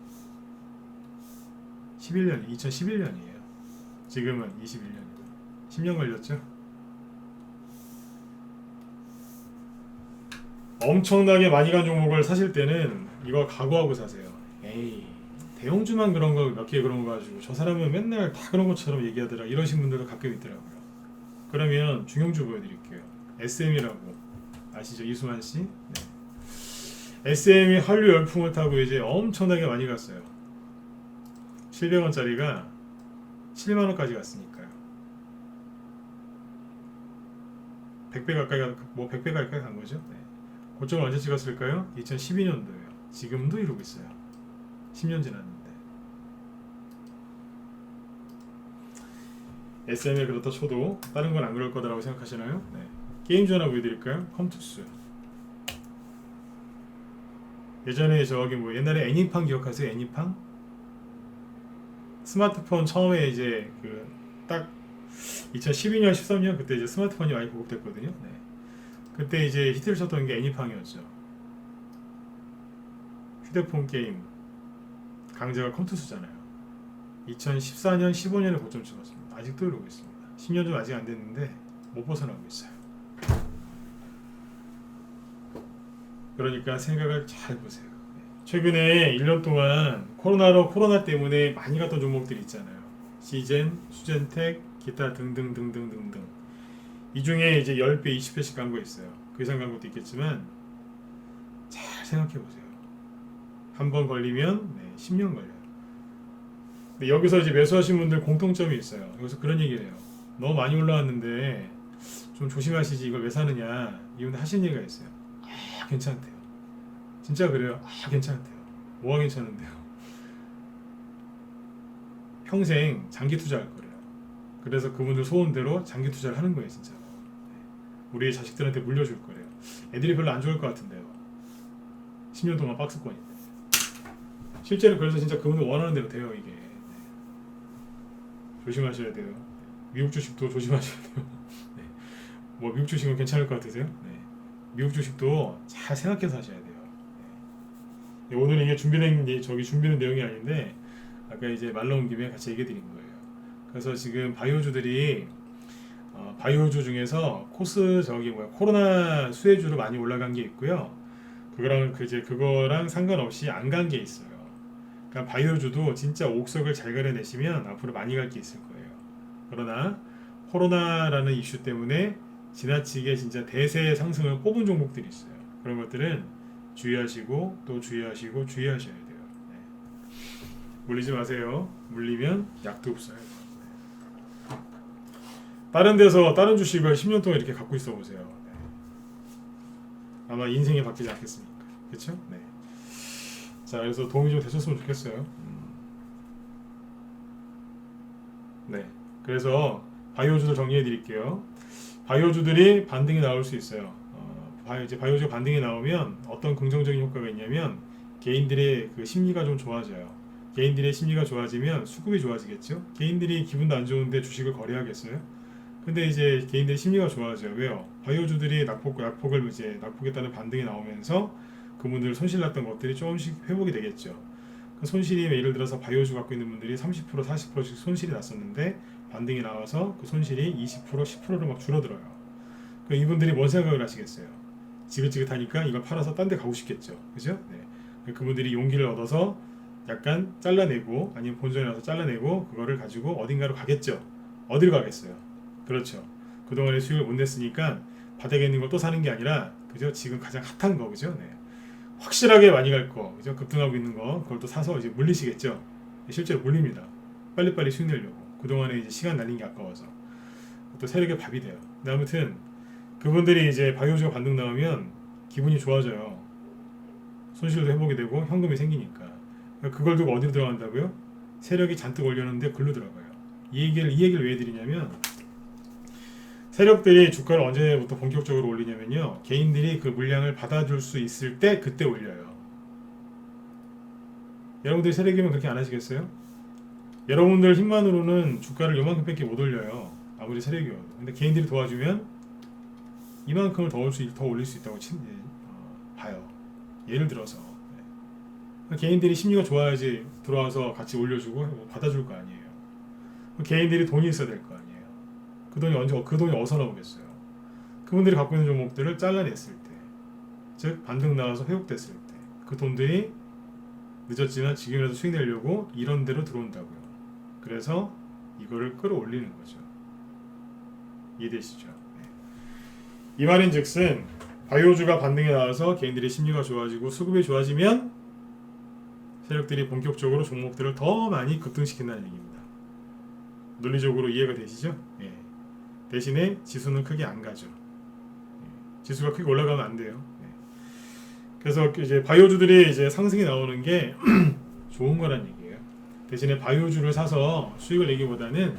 [SPEAKER 1] 2011년이에요. 지금은 21년이고 10년 걸렸죠? 엄청나게 많이 간 종목을 사실 때는 이거 각오하고 사세요. 대형주만 그런 거 몇 개 그런 거 가지고 저 사람은 맨날 다 그런 것처럼 얘기하더라, 이러신 분들도 가끔 있더라고요. 그러면 중형주 보여드릴게요. SM이라고 아시죠? 이수만 씨? 네. SM이 한류 열풍을 타고 이제 엄청나게 많이 갔어요. 700원짜리가 7만원까지 갔으니까요. 100배 가까이 간 거죠. 네. 고점을 언제 찍었을까요? 2012년도예요. 지금도 이러고 있어요. 10년 지났는데. SM에 그렇다 쳐도 다른 건 안 그럴 거다라고 생각하시나요? 네. 게임주 하나 보여드릴까요? 컴투스. 예전에 저기 뭐 옛날에 애니팡 기억하세요? 애니팡? 스마트폰 처음에 이제 그 딱 2012년, 13년 그때 이제 스마트폰이 많이 보급됐거든요. 네. 그때 이제 히트를 쳤던 게 애니팡이었죠. 휴대폰 게임 강자가 컴투스잖아요. 2014년, 15년에 고점 찍었습니다. 아직도 이러고 있습니다. 10년 좀 아직 안 됐는데 못 벗어나고 있어요. 그러니까 생각을 잘 보세요. 최근에 1년 동안 코로나 때문에 많이 갔던 종목들이 있잖아요. 시젠, 수젠텍, 기타 등등등등등등. 이 중에 이제 10배, 20배씩 간 거 있어요. 그 이상 간 것도 있겠지만 잘 생각해 보세요. 한 번 걸리면 10년 걸려요. 근데 여기서 이제 매수하신 분들 공통점이 있어요. 여기서 그런 얘기를 해요. 너무 많이 올라왔는데 좀 조심하시지 이걸 왜 사느냐. 이분들 하신 얘기가 있어요. 아, 괜찮대요. 진짜 그래요. 아, 괜찮대요. 뭐가 괜찮은데요? 평생 장기 투자할 거래요. 그래서 그분들 소원대로 장기 투자를 하는 거예요, 진짜. 우리 자식들한테 물려줄 거래요. 애들이 별로 안 좋을 것 같은데요. 10년 동안 박스권인데. 실제로 그래서 진짜 그분들 원하는 대로 돼요, 이게. 조심하셔야 돼요. 미국 주식도 조심하셔야 돼요. 네. 뭐 미국 주식은 괜찮을 것 같으세요? 네. 미국 주식도 잘 생각해서 하셔야 돼요. 네. 오늘 이게 준비된 내용이 아닌데 아까 이제 말 나온 김에 같이 얘기 드린 거예요. 그래서 지금 바이오주들이 바이오주 중에서 코로나 수혜주로 많이 올라간 게 있고요. 그거랑 상관없이 안 간 게 있어요. 그러니까 바이오주도 진짜 옥석을 잘 가려내시면 앞으로 많이 갈 게 있을 거예요. 그러나 코로나라는 이슈 때문에 지나치게 진짜 대세 상승을 뽑은 종목들이 있어요. 그런 것들은 주의하시고 또 주의하시고 주의하셔야 돼요. 네. 물리지 마세요. 물리면 약도 없어요. 네. 다른 데서 다른 주식을 10년 동안 이렇게 갖고 있어 보세요. 네. 아마 인생이 바뀌지 않겠습니까? 그렇죠? 네. 자, 그래서 도움이 좀 되셨으면 좋겠어요. 네. 그래서 바이오주도 정리해 드릴게요. 바이오주들이 반등이 나올 수 있어요. 이제 바이오주가 반등이 나오면 어떤 긍정적인 효과가 있냐면 개인들의 그 심리가 좀 좋아져요. 개인들의 심리가 좋아지면 수급이 좋아지겠죠. 개인들이 기분도 안 좋은데 주식을 거래하겠어요? 근데 이제 개인들의 심리가 좋아져요. 왜요? 바이오주들이 낙폭에 따른 반등이 나오면서 그분들 손실 났던 것들이 조금씩 회복이 되겠죠. 그 손실이 예를 들어서 바이오주 갖고 있는 분들이 30% 40%씩 손실이 났었는데 반등이 나와서 그 손실이 20% 10%로 막 줄어들어요. 그 이분들이 뭔 생각을 하시겠어요? 지긋지긋하니까 이걸 팔아서 딴 데 가고 싶겠죠. 그죠? 네. 그분들이 용기를 얻어서 약간 잘라내고 아니면 본전에 와서 잘라내고 그거를 가지고 어딘가로 가겠죠. 어디로 가겠어요? 그렇죠. 그동안에 수익을 못 냈으니까 바닥에 있는 걸 또 사는 게 아니라 그죠? 지금 가장 핫한 거 그죠? 네. 확실하게 많이 갈 거, 그죠? 급등하고 있는 거, 그걸 또 사서 이제 물리시겠죠? 실제로 물립니다. 빨리빨리 수익 내려고. 그동안에 이제 시간 날린 게 아까워서. 또 세력의 밥이 돼요. 근데 아무튼, 그분들이 이제 바이오주가 반등 나오면 기분이 좋아져요. 손실도 회복이 되고 현금이 생기니까. 그걸 두고 어디로 들어간다고요? 세력이 잔뜩 올렸는데 글로 들어가요. 이 얘기를 왜 드리냐면, 세력들이 주가를 언제부터 본격적으로 올리냐면요. 개인들이 그 물량을 받아줄 수 있을 때 그때 올려요. 여러분들이 세력이면 그렇게 안 하시겠어요? 여러분들 힘만으로는 주가를 요만큼밖에 못 올려요. 아무리 세력이어도. 근데 개인들이 도와주면 이만큼을 더 올릴 수 있다고 봐요. 예를 들어서. 개인들이 심리가 좋아야지 들어와서 같이 올려주고 받아줄 거 아니에요. 개인들이 돈이 있어야 될 거 아니에요. 그 돈이 어디서 나오겠어요? 그분들이 갖고 있는 종목들을 잘라냈을 때, 즉 반등 나와서 회복됐을 때, 그 돈들이 늦었지만 지금이라도 수익 내려고 이런 데로 들어온다고요. 그래서 이거를 끌어올리는 거죠. 이해되시죠? 네. 이 말인즉슨 바이오주가 반등에 나와서 개인들의 심리가 좋아지고 수급이 좋아지면 세력들이 본격적으로 종목들을 더 많이 급등시킨다는 얘기입니다. 논리적으로 이해가 되시죠? 예. 대신에 지수는 크게 안 가죠. 지수가 크게 올라가면 안 돼요. 그래서 이제 바이오주들이 이제 상승이 나오는 게 좋은 거란 얘기예요. 대신에 바이오주를 사서 수익을 내기보다는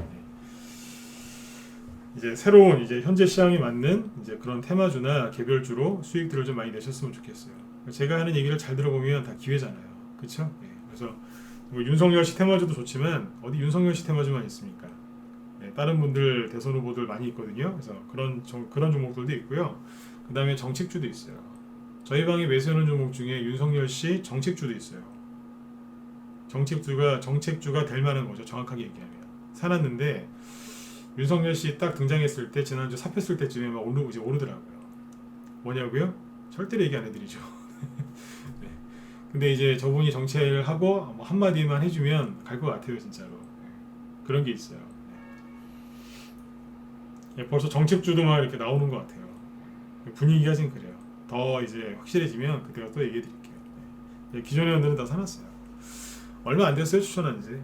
[SPEAKER 1] 이제 새로운 이제 현재 시장에 맞는 이제 그런 테마주나 개별주로 수익들을 좀 많이 내셨으면 좋겠어요. 제가 하는 얘기를 잘 들어보면 다 기회잖아요. 그렇죠? 그래서 뭐 윤석열 씨 테마주도 좋지만 어디 윤석열 씨 테마주만 있습니까? 다른 분들 대선 후보들 많이 있거든요. 그래서 그런 종목들도 있고요. 그 다음에 정책주도 있어요. 저희 방에 매수하는 종목 중에 윤석열 씨 정책주도 있어요. 정책주가 될 만한 거죠. 정확하게 얘기하면 사놨는데 윤석열 씨 딱 등장했을 때 지난주 삽했을 때쯤에 막 오르더라고요. 뭐냐고요? 절대로 얘기 안 해드리죠. 네. 근데 이제 저분이 정체를 하고 뭐 한마디만 해주면 갈 것 같아요, 진짜로. 그런 게 있어요. 벌써 정책주도 막 이렇게 나오는 것 같아요. 분위기가 지금 그래요. 더 이제 확실해지면 그때가 또 얘기해 드릴게요. 기존 회원들은 다 사놨어요. 얼마 안 됐어요, 추천한 지.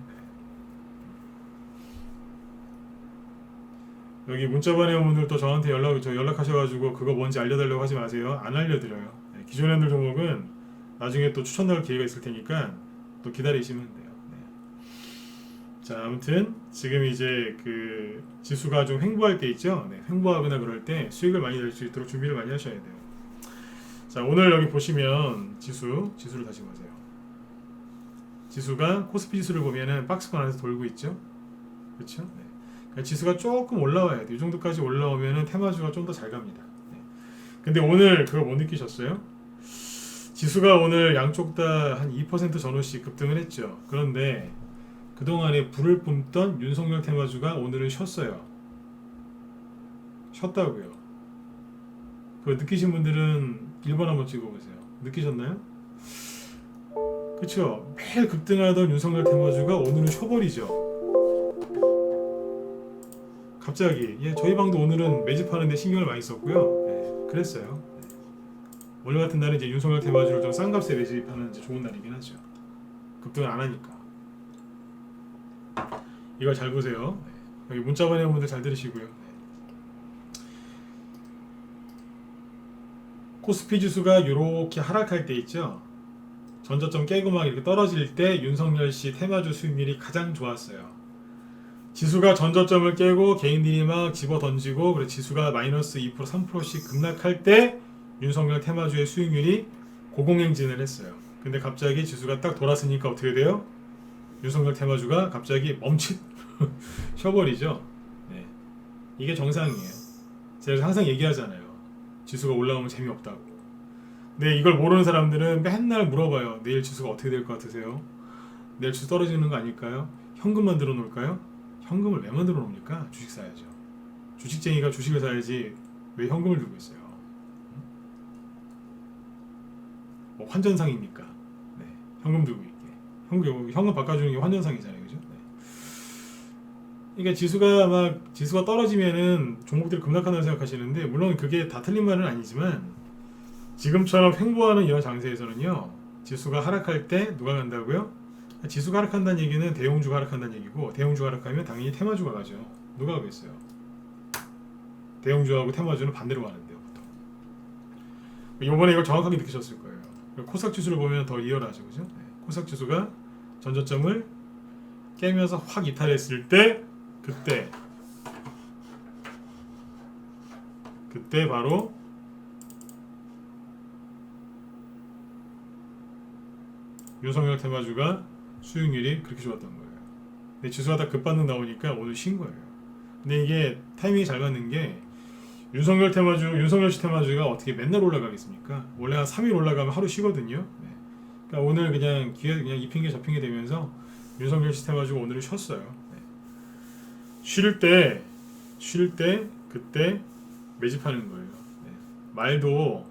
[SPEAKER 1] 여기 문자반 회원분들 또 저한테 연락하셔가지고 그거 뭔지 알려달라고 하지 마세요. 안 알려드려요. 기존 회원들 종목은 나중에 또 추천 나올 기회가 있을 테니까 또 기다리시면 돼요. 자, 아무튼 지금 이제 그 지수가 좀 횡보할 때 있죠. 횡보하거나 그럴 때 수익을 많이 낼 수 있도록 준비를 많이 하셔야 돼요. 자, 오늘 여기 보시면 지수를 다시 보세요. 지수가 코스피 지수를 보면은 박스권 안에서 돌고 있죠. 그렇죠? 그러니까 지수가 조금 올라와야 돼. 이 정도까지 올라오면은 테마주가 좀 더 잘 갑니다. 근데 오늘 그거 못 느끼셨어요? 지수가 오늘 양쪽 다 한 2% 전후씩 급등을 했죠. 그런데 그동안에 불을 뿜던 윤석열 테마주가 오늘은 쉬었어요. 쉬었다고요. 그거 느끼신 분들은 1번 한번 찍어보세요. 느끼셨나요? 그쵸? 매일 급등하던 윤석열 테마주가 오늘은 쉬어버리죠. 갑자기 저희 방도 오늘은 매집하는데 신경을 많이 썼고요. 그랬어요. 오늘 같은 날은 이제 윤석열 테마주를 좀 싼 값에 매집하는 이제 좋은 날이긴 하죠. 급등을 안 하니까. 이걸 잘 보세요. 여기 문자 보내는 분들 잘 들으시고요. 코스피 지수가 이렇게 하락할 때 있죠. 전저점 깨고 막 이렇게 떨어질 때 윤석열 씨 테마주 수익률이 가장 좋았어요. 지수가 전저점을 깨고 개인들이 막 집어 던지고 그래 지수가 마이너스 2% 3%씩 급락할 때 윤석열 테마주의 수익률이 고공행진을 했어요. 근데 갑자기 지수가 딱 돌았으니까 어떻게 돼요? 윤석열 테마주가 갑자기 멈칫 쉬어버리죠. 이게 정상이에요. 제가 항상 얘기하잖아요. 지수가 올라오면 재미없다고. 근데 이걸 모르는 사람들은 맨날 물어봐요. 내일 지수가 어떻게 될 것 같으세요? 내일 지수 떨어지는 거 아닐까요? 현금 만들어 놓을까요? 현금을 왜 만들어 놓습니까? 주식 사야죠. 주식쟁이가 주식을 사야지 왜 현금을 들고 있어요? 뭐 환전상입니까? 현금 들고 있게. 현금 바꿔주는 게 환전상이잖아요, 그죠? 그러니까 지수가 떨어지면은 종목들이 급락한다고 생각하시는데 물론 그게 다 틀린 말은 아니지만 지금처럼 횡보하는 이런 장세에서는요 지수가 하락할 때 누가 간다고요? 지수가 하락한다는 얘기는 대형주가 하락한다는 얘기고 대형주가 하락하면 당연히 테마주가 가죠. 누가 가겠어요? 대형주하고 테마주는 반대로 가는데요 보통. 이번에 이걸 정확하게 느끼셨을 거예요. 코스닥 지수를 보면 더 리얼하죠, 그죠? 코스닥 지수가 전저점을 깨면서 확 이탈했을 때 그때 바로 윤석열 테마주가 수익률이 그렇게 좋았던 거예요. 근데 지수가 다 급반등 나오니까 오늘 쉰 거예요. 근데 이게 타이밍이 잘 맞는 게 윤석열 씨 테마주가 어떻게 맨날 올라가겠습니까? 원래 한 3일 올라가면 하루 쉬거든요. 그러니까 오늘 그냥 이 핑계 저 핑계 대면서 윤석열 씨 테마주가 오늘은 쉬었어요. 쉴 때 그때 매집하는 거예요. 말도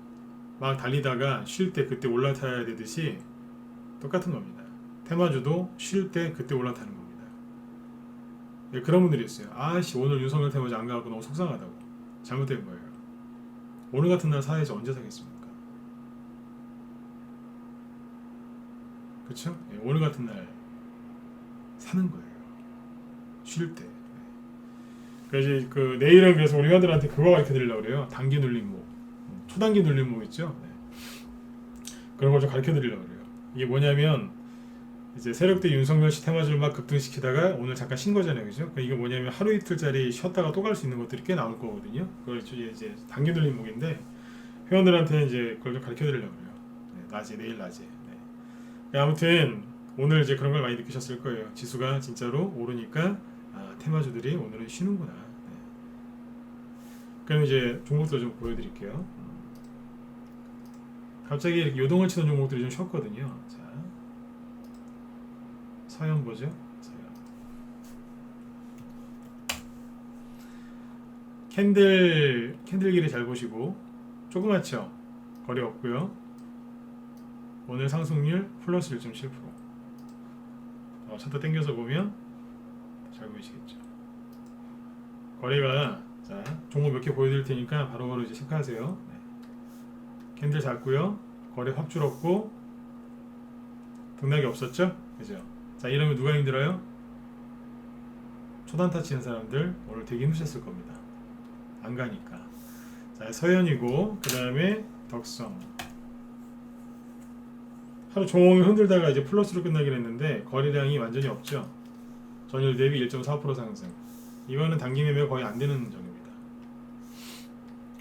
[SPEAKER 1] 막 달리다가 쉴 때 그때 올라타야 되듯이 똑같은 겁니다. 테마주도 쉴 때 그때 올라타는 겁니다. 그런 분들이 있어요. 아씨 오늘 윤석열 테마주 안 가고 너무 속상하다고. 잘못된 거예요. 오늘 같은 날 사야지 언제 사겠습니까? 그쵸? 오늘 같은 날 사는 거예요. 쉴 때. 그래서 그 내일은 그래서 우리 회원들한테 그거 가르쳐 드리려고 그래요. 단기 눌림목, 초단기 눌림목 있죠. 그런 걸 좀 가르쳐 드리려고 그래요. 이게 뭐냐면 이제 세력대 윤석열 씨 테마주를 막 급등시키다가 오늘 잠깐 쉰 거잖아요, 그죠? 그러니까 이게 뭐냐면 하루 이틀짜리 쉬었다가 또 갈 수 있는 것들이 꽤 나올 거거든요. 그걸 이제 단기 눌림목인데 회원들한테 이제 그걸 좀 가르쳐 드리려고 그래요. 내일 낮에. 아무튼 오늘 이제 그런 걸 많이 느끼셨을 거예요. 지수가 진짜로 오르니까 테마주들이 오늘은 쉬는구나. 그럼 이제 종목들 좀 보여드릴게요. 갑자기 이렇게 요동을 치던 종목들이 좀 쉬었거든요. 자, 서현 보죠. 캔들 길이 잘 보시고 조그맣죠? 거리 없고요. 오늘 상승률 플러스 1.7%. 차트 당겨서 보면 잘 보이시겠죠. 거래가 자 종목 몇 개 보여드릴 테니까 바로바로 이제 체크하세요. 네. 캔들 작고요. 거래 확 줄었고 등락이 없었죠? 그죠? 자 이러면 누가 힘들어요? 초단타 치는 사람들 오늘 되게 힘드셨을 겁니다. 안 가니까. 자 서현이고 그 다음에 덕성. 하루 종일 흔들다가 이제 플러스로 끝나긴 했는데 거래량이 완전히 없죠. 전일 대비 1.4% 상승. 이거는 단기 매매가 거의 안 되는 정도입니다.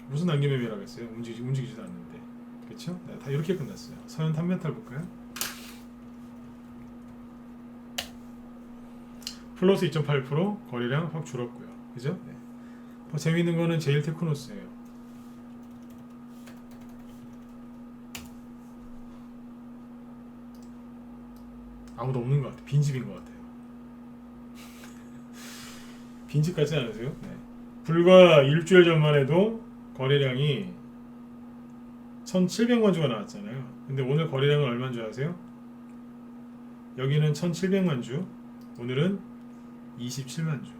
[SPEAKER 1] 무슨 단기 매매라고 했어요? 움직이지도 않는데. 그쵸? 네, 다 이렇게 끝났어요. 서현 탄메탈 볼까요? 플러스 2.8% 거래량 확 줄었고요. 그죠? 네. 더 재미있는 거는 제일테크노스예요. 아무도 없는 것 같아요. 빈집인 것 같아요. 빈집 같지 않으세요? 네. 불과 일주일 전만 해도 거래량이 1,700만 주가 나왔잖아요. 근데 오늘 거래량은 얼마인 줄 아세요? 여기는 1,700만 주, 오늘은 27만 주.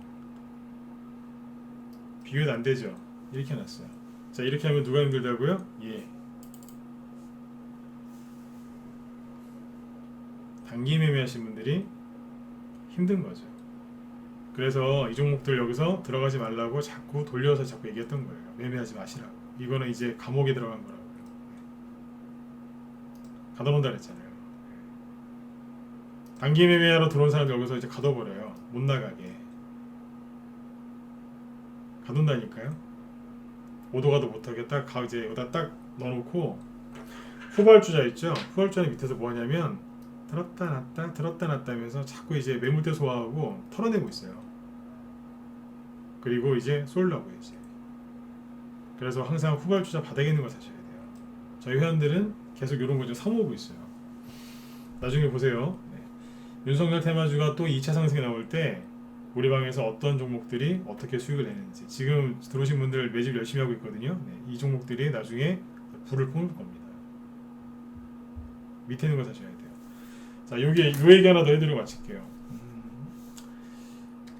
[SPEAKER 1] 비교도 안 되죠? 이렇게 해놨어요. 자, 이렇게 하면 누가 힘들다고요? 예. 단기 매매하신 분들이 힘든 거죠. 그래서 이 종목들 여기서 들어가지 말라고 자꾸 돌려서 자꾸 얘기했던 거예요. 매매하지 마시라고. 이거는 이제 감옥에 들어간 거라고요. 가둬본다 그랬잖아요. 단기 매매하러 들어온 사람들 여기서 이제 가둬버려요. 못 나가게. 가둔다니까요. 오도 가도 못하게 딱 이제 여기다 딱 넣어놓고 후발주자 있죠. 후발주자 밑에서 뭐하냐면 들었다 놨다 들었다 놨다 하면서 자꾸 이제 매물대 소화하고 털어내고 있어요. 그리고 이제 쏠려고 이제. 그래서 항상 후발주자 바닥에 있는 걸 사셔야 돼요. 저희 회원들은 계속 이런 거 좀 사모으고 있어요. 나중에 보세요. 네. 윤석열 테마주가 또 2차 상승이 나올 때 우리 방에서 어떤 종목들이 어떻게 수익을 내는지 지금 들어오신 분들 매집 열심히 하고 있거든요. 네. 이 종목들이 나중에 불을 뿜을 겁니다. 밑에 있는 거 사셔야 돼요. 자, 여기 요 얘기 하나 더 해드리고 마칠게요.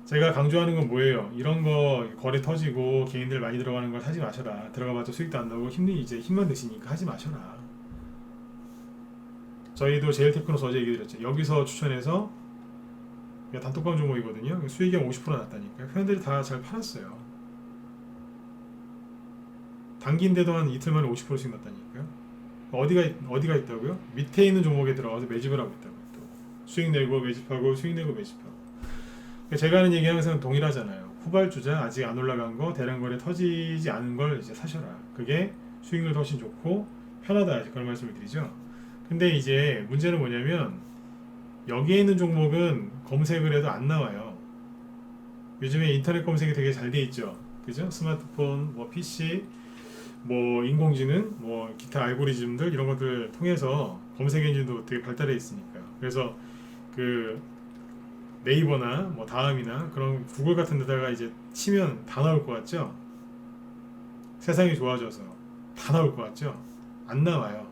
[SPEAKER 1] 제가 강조하는 건 뭐예요? 이런 거 거래 터지고 개인들 많이 들어가는 걸 하지 마셔라. 들어가봤자 수익도 안 나오고 힘만 드시니까 하지 마셔라. 저희도 제일테크노스 어제 얘기 드렸죠. 여기서 추천해서 단톡방 종목이거든요. 수익이 한 50% 났다니까요. 회원들이 다 잘 팔았어요. 단기인데도 한 이틀 만에 50%씩 났다니까요. 어디가 있다고요? 밑에 있는 종목에 들어가서 매집을 하고 있다고요. 또 수익 내고 매집하고 수익 내고 매집하고. 제가 하는 얘기 항상 동일하잖아요. 후발주자 아직 안 올라간 거 대량 거래 터지지 않은 걸 이제 사셔라. 그게 수익률 훨씬 좋고 편하다. 그런 말씀을 드리죠. 근데 이제 문제는 뭐냐면 여기에 있는 종목은 검색을 해도 안 나와요. 요즘에 인터넷 검색이 되게 잘 돼 있죠. 그죠? 스마트폰, 뭐 PC, 뭐 인공지능, 뭐 기타 알고리즘들 이런 것들 통해서 검색 엔진도 되게 발달해 있으니까요. 그래서 그 네이버나 뭐 다음이나 그런 구글 같은 데다가 이제 치면 다 나올 것 같죠? 세상이 좋아져서 다 나올 것 같죠? 안 나와요.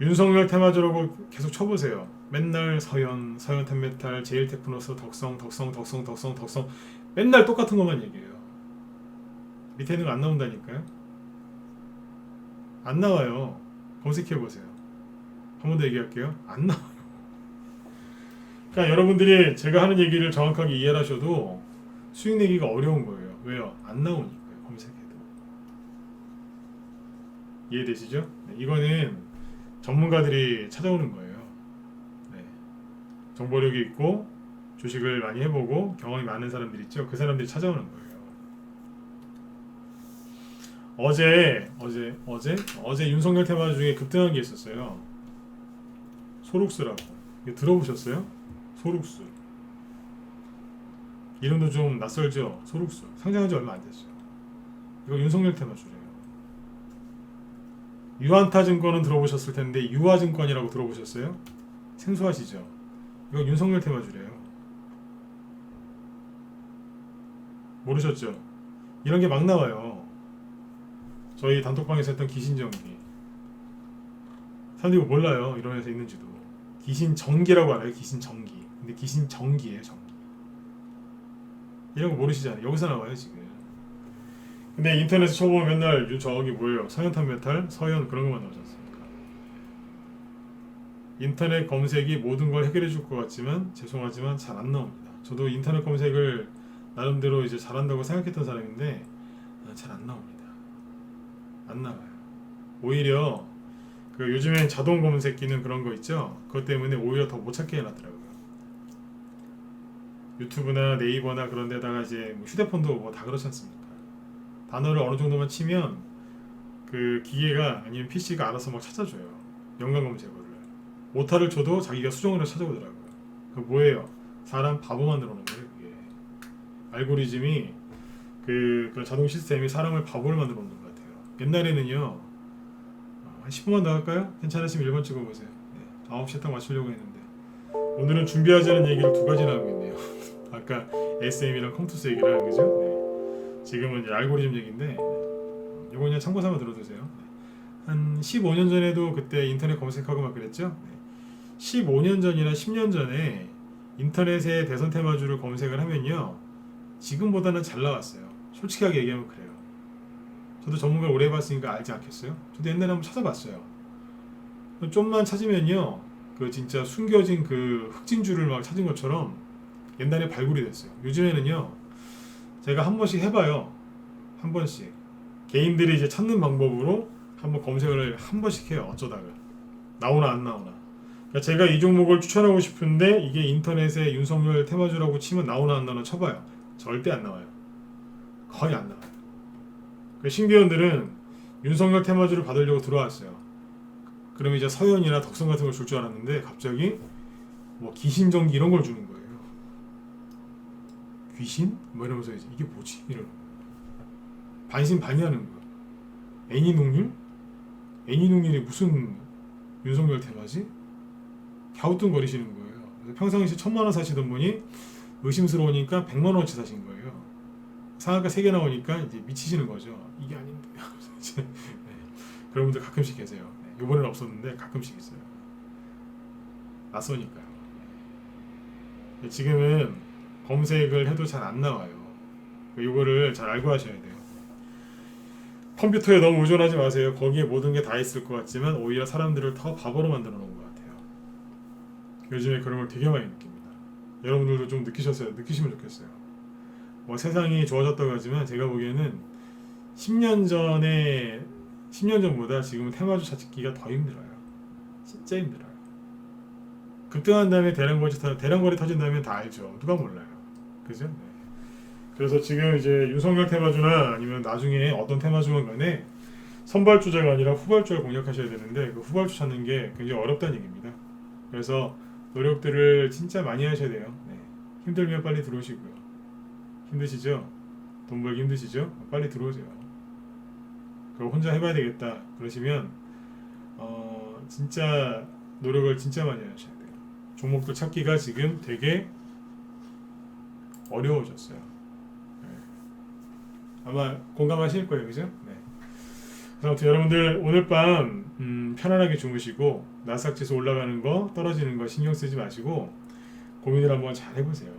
[SPEAKER 1] 윤석열 테마주라고 계속 쳐보세요. 맨날 서현 탄메탈, 제일테크노스, 덕성 맨날 똑같은 것만 얘기해요. 밑에 있는 거 안 나온다니까요. 안 나와요. 검색해보세요. 한 번 더 얘기할게요. 안 나와요. 그러니까 여러분들이 제가 하는 얘기를 정확하게 이해를 하셔도 수익 내기가 어려운 거예요. 왜요? 안 나오니까요. 검색해도. 이해되시죠? 네, 이거는 전문가들이 찾아오는 거예요. 네. 정보력이 있고 주식을 많이 해보고 경험이 많은 사람들 있죠. 그 사람들이 찾아오는 거예요. 어제 윤석열 테마 중에 급등한 게 있었어요. 소룩스라고. 이거 들어보셨어요? 소룩스. 이름도 좀 낯설죠? 소룩스. 상장한 지 얼마 안 됐어요. 이거 윤석열 테마주래요. 유한타증권은 들어보셨을 텐데 유화증권이라고 들어보셨어요? 생소하시죠? 이거 윤석열 테마주래요. 모르셨죠? 이런 게 막 나와요. 저희 단톡방에서 했던 기신전기. 사람들이 몰라요. 이런 회사 있는지도. 귀신 전기라고 알아요. 귀신 전기. 근데 귀신 전기예요. 전기. 이런 거 모르시잖아요. 여기서 나와요 지금. 근데 인터넷에 쳐보면 맨날 저기 뭐예요? 서현탄 메탈, 서현 그런 것만 나오지 않습니까? 인터넷 검색이 모든 걸 해결해 줄 것 같지만 죄송하지만 잘 안 나옵니다. 저도 인터넷 검색을 나름대로 이제 잘한다고 생각했던 사람인데 잘 안 나옵니다. 안 나와요. 오히려 그 요즘엔 자동 검색 기능 그런 거 있죠? 그것 때문에 오히려 더 못 찾게 해놨더라고요. 유튜브나 네이버나 그런 데다가 이제 뭐 휴대폰도 뭐 다 그렇지 않습니까? 단어를 어느 정도만 치면 그 기계가 아니면 PC가 알아서 막 찾아줘요. 연관 검색어를. 오타를 줘도 자기가 수정을 해서 찾아오더라고요. 그 뭐예요? 사람 바보 만들어 놓은 거예요. 그게. 알고리즘이 그런 자동 시스템이 사람을 바보를 만들어 놓는 것 같아요. 옛날에는요. 한 10분만 더 할까요? 괜찮으시면 1번 찍어보세요. 네, 9시에 딱 맞추려고 했는데 오늘은 준비하지 않은 얘기를 두 가지나 하고 있네요. 아까 SM이랑 컴투스 얘기를 하는 거죠. 네. 지금은 이제 알고리즘 얘기인데 이거 그냥 참고 삼아 들어두세요. 네. 한 15년 전에도 그때 인터넷 검색하고 막 그랬죠. 네. 15년 전이나 10년 전에 인터넷에 대선 테마주를 검색을 하면요. 지금보다는 잘 나왔어요. 솔직하게 얘기하면 그래요. 저도 전문가를 오래 해봤으니까 알지 않겠어요? 저도 옛날에 한번 찾아봤어요. 좀만 찾으면요. 그 진짜 숨겨진 그 흑진주를 막 찾은 것처럼 옛날에 발굴이 됐어요. 요즘에는요. 제가 한 번씩 해봐요. 한 번씩. 개인들이 이제 찾는 방법으로 한번 검색을 한 번씩 해요. 어쩌다가. 나오나 안 나오나. 그러니까 제가 이 종목을 추천하고 싶은데 이게 인터넷에 윤석열 테마주라고 치면 나오나 안 나오나 쳐봐요. 절대 안 나와요. 거의 안 나와요. 그 신기원들은 윤석열 테마주를 받으려고 들어왔어요. 그러면 이제 서현이나 덕선 같은 걸 줄 줄 알았는데 갑자기 뭐 귀신전기 이런 걸 주는 거예요. 귀신? 뭐 이러면서 이제 이게 뭐지? 이러는 거예요. 반신반의하는 거예요. 애니농률? 애니농률이 무슨 윤석열 테마지? 갸우뚱거리시는 거예요. 그래서 평상시 1,000만 원 사시던 분이 의심스러우니까 100만 원어치 사신 거예요. 상한가 3개 나오니까 이제 미치시는 거죠. 이게 아닌데. 네. 그런 분들 가끔씩 계세요. 네. 이번에는 없었는데 가끔씩 있어요. 낯서니까요. 네. 지금은 검색을 해도 잘 안 나와요. 이거를 잘 알고 하셔야 돼요. 컴퓨터에 너무 의존하지 마세요. 거기에 모든 게 다 있을 것 같지만 오히려 사람들을 더 바보로 만들어 놓은 것 같아요. 요즘에 그런 걸 되게 많이 느낍니다. 여러분들도 좀 느끼시면 좋겠어요. 뭐 세상이 좋아졌다고 하지만 제가 보기에는 10년 전보다 지금은 테마주 찾기가 더 힘들어요. 진짜 힘들어요. 급등한 다음에 대량거래 터진다면 다 알죠. 누가 몰라요. 그죠? 네. 그래서 지금 이제 윤석열 테마주나 아니면 나중에 어떤 테마주건 간에 선발주자가 아니라 후발주를 공략하셔야 되는데 그 후발주 찾는 게 굉장히 어렵다는 얘기입니다. 그래서 노력들을 진짜 많이 하셔야 돼요. 네. 힘들면 빨리 들어오시고요. 힘드시죠? 돈 벌기 힘드시죠? 빨리 들어오세요. 그걸 혼자 해봐야 되겠다 그러시면 진짜 노력을 진짜 많이 하셔야 돼요. 종목들 찾기가 지금 되게 어려워졌어요. 네. 아마 공감하실 거예요, 그죠? 네. 그래서 아무튼 여러분들 오늘 밤 편안하게 주무시고 나스닥지수 올라가는 거 떨어지는 거 신경 쓰지 마시고 고민을 한번 잘 해보세요.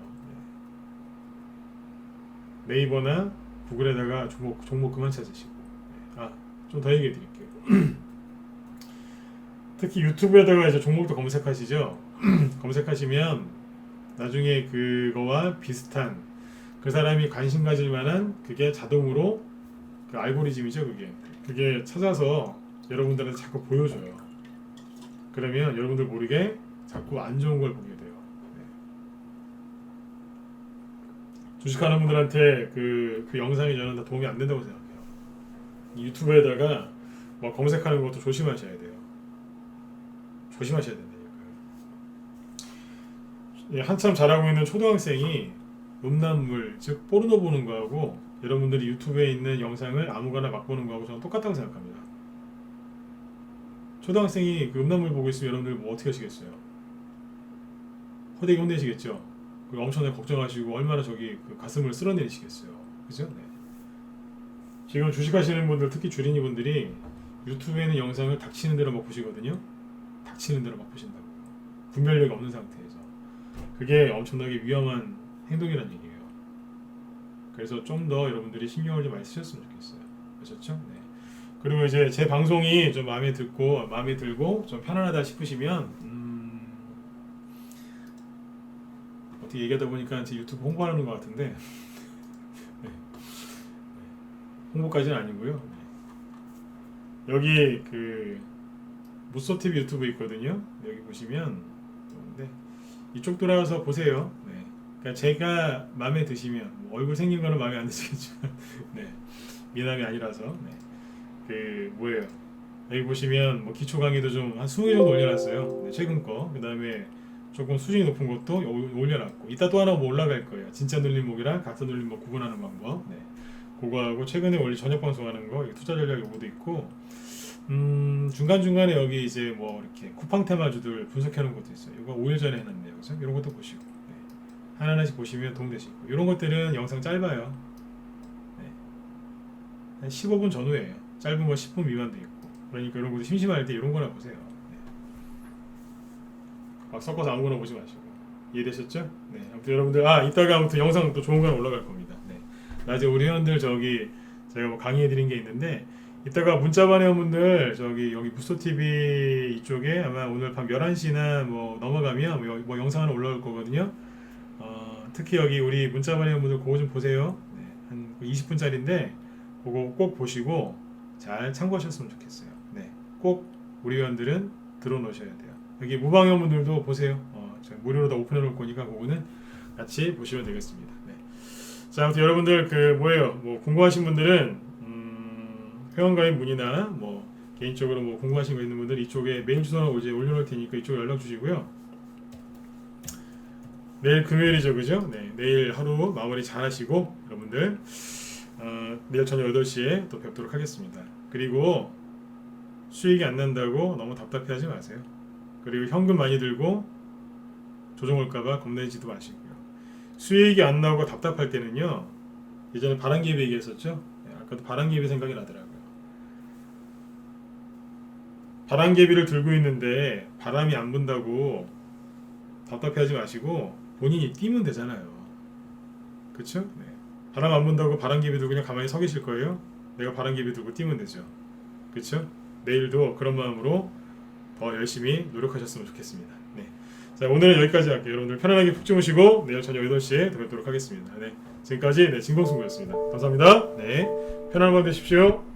[SPEAKER 1] 네. 네이버나 구글에다가 종목 그만 찾으시고 좀 더 얘기해 드릴게요. 특히 유튜브에다가 이제 종목도 검색하시죠. 검색하시면 나중에 그거와 비슷한 그 사람이 관심 가질 만한 그게 자동으로 그 알고리즘이죠. 그게 찾아서 여러분들한테 자꾸 보여줘요. 그러면 여러분들 모르게 자꾸 안 좋은 걸 보게 돼요. 네. 주식하는 분들한테 그 영상이 저는 다 도움이 안 된다고 생각해요. 유튜브에다가 뭐 검색하는 것도 조심하셔야 돼요. 조심하셔야 된다니까요. 한참 잘하고 있는 초등학생이 음란물, 즉 포르노 보는 거하고 여러분들이 유튜브에 있는 영상을 아무거나 막 보는 거하고 저는 똑같다고 생각합니다. 초등학생이 그 음란물 보고 있으면 여러분들 뭐 어떻게 하시겠어요? 호되게 혼내시겠죠? 엄청나게 걱정하시고 얼마나 그 가슴을 쓸어내리시겠어요. 그죠? 네. 지금 주식하시는 분들, 특히 주린이 분들이 유튜브에 있는 영상을 닥치는 대로 막 보시거든요. 닥치는 대로 막 보신다고. 분별력이 없는 상태에서. 그게 엄청나게 위험한 행동이라는 얘기예요. 그래서 좀 더 여러분들이 신경을 좀 많이 쓰셨으면 좋겠어요. 아셨죠? 네. 그리고 이제 제 방송이 좀 마음에 들고 좀 편안하다 싶으시면 어떻게 얘기하다 보니까 제 유튜브 홍보하는 것 같은데 네. 홍보까지는 아니고요. 네. 여기 그 무소TV 유튜브 있거든요. 여기 보시면 네. 이쪽 돌아와서 보세요. 네. 그러니까 제가 마음에 드시면 얼굴 생긴 거는 마음에 안 드시겠지만 네. 미남이 아니라서 네. 그 뭐예요? 여기 보시면 뭐 기초 강의도 좀 한 20개 정도 올려놨어요. 네, 최근 거. 그 다음에 조금 수준이 높은 것도 올려놨고 이따 또 하나 뭐 올라갈 거예요. 진짜 눌림목이랑 가짜 눌림목 구분하는 방법. 네. 그거하고 최근에 원래 저녁 방송하는 거 투자 전략 요거도 있고 중간중간에 여기 이제 뭐 이렇게 쿠팡 테마주들 분석해놓은 것도 있어요. 이거 5일 전에 해놨네요. 그래서 이런 것도 보시고 네. 하나하나씩 보시면 도움되시고 이런 것들은 영상 짧아요. 네. 한 15분 전후예요. 짧은 거 10분 미만도 있고 그러니까 이런 것도 심심할 때 이런 거나 보세요. 네. 막 섞어서 아무거나 보지 마시고 이해되셨죠? 네. 아무튼 여러분들 이따가 아무튼 영상 또 좋은 거 올라갈 겁니다. 네. 낮에 우리 회원들 저기 제가 뭐 강의해드린 게 있는데 이따가 문자 반회원분들 저기 여기 무소TV 이쪽에 아마 오늘 밤 11시나 뭐 넘어가면 뭐 영상 하나 올라올 거거든요. 특히 여기 우리 문자 반회원분들 그거 좀 보세요. 네. 한 20분짜리인데 그거 꼭 보시고 잘 참고하셨으면 좋겠어요. 네. 꼭 우리 회원들은 들어놓으셔야 돼요. 여기 무방회원분들도 보세요. 제가 무료로 다 오픈해 놓을 거니까 그거는 같이 보시면 되겠습니다. 네. 자, 아무튼 여러분들 그 뭐예요? 뭐 궁금하신 분들은 회원가입 문의나 뭐 개인적으로 뭐 궁금하신 거 있는 분들 이쪽에 메일 주소 이제 올려놓을 테니까 이쪽에 연락 주시고요. 내일 금요일이죠, 그죠? 네, 내일 하루 마무리 잘 하시고 여러분들 내일 저녁 8시에 또 뵙도록 하겠습니다. 그리고 수익이 안 난다고 너무 답답해하지 마세요. 그리고 현금 많이 들고 조정 올까봐 겁내지도 마시고요. 수익이 안 나오고 답답할 때는요. 예전에 바람개비 얘기했었죠. 네, 아까도 바람개비 생각이 나더라고요. 바람개비를 들고 있는데 바람이 안 분다고 답답해하지 마시고 본인이 뛰면 되잖아요. 그쵸? 네. 바람 안 분다고 바람개비 들고 그냥 가만히 서 계실 거예요? 내가 바람개비 들고 뛰면 되죠. 그쵸? 내일도 그런 마음으로 더 열심히 노력하셨으면 좋겠습니다. 네. 자, 오늘은 여기까지 할게요. 여러분들 편안하게 푹 주무시고 내일 저녁 8시에 뵙도록 하겠습니다. 네. 지금까지 진공승부였습니다. 감사합니다. 네. 편안한 밤 되십시오.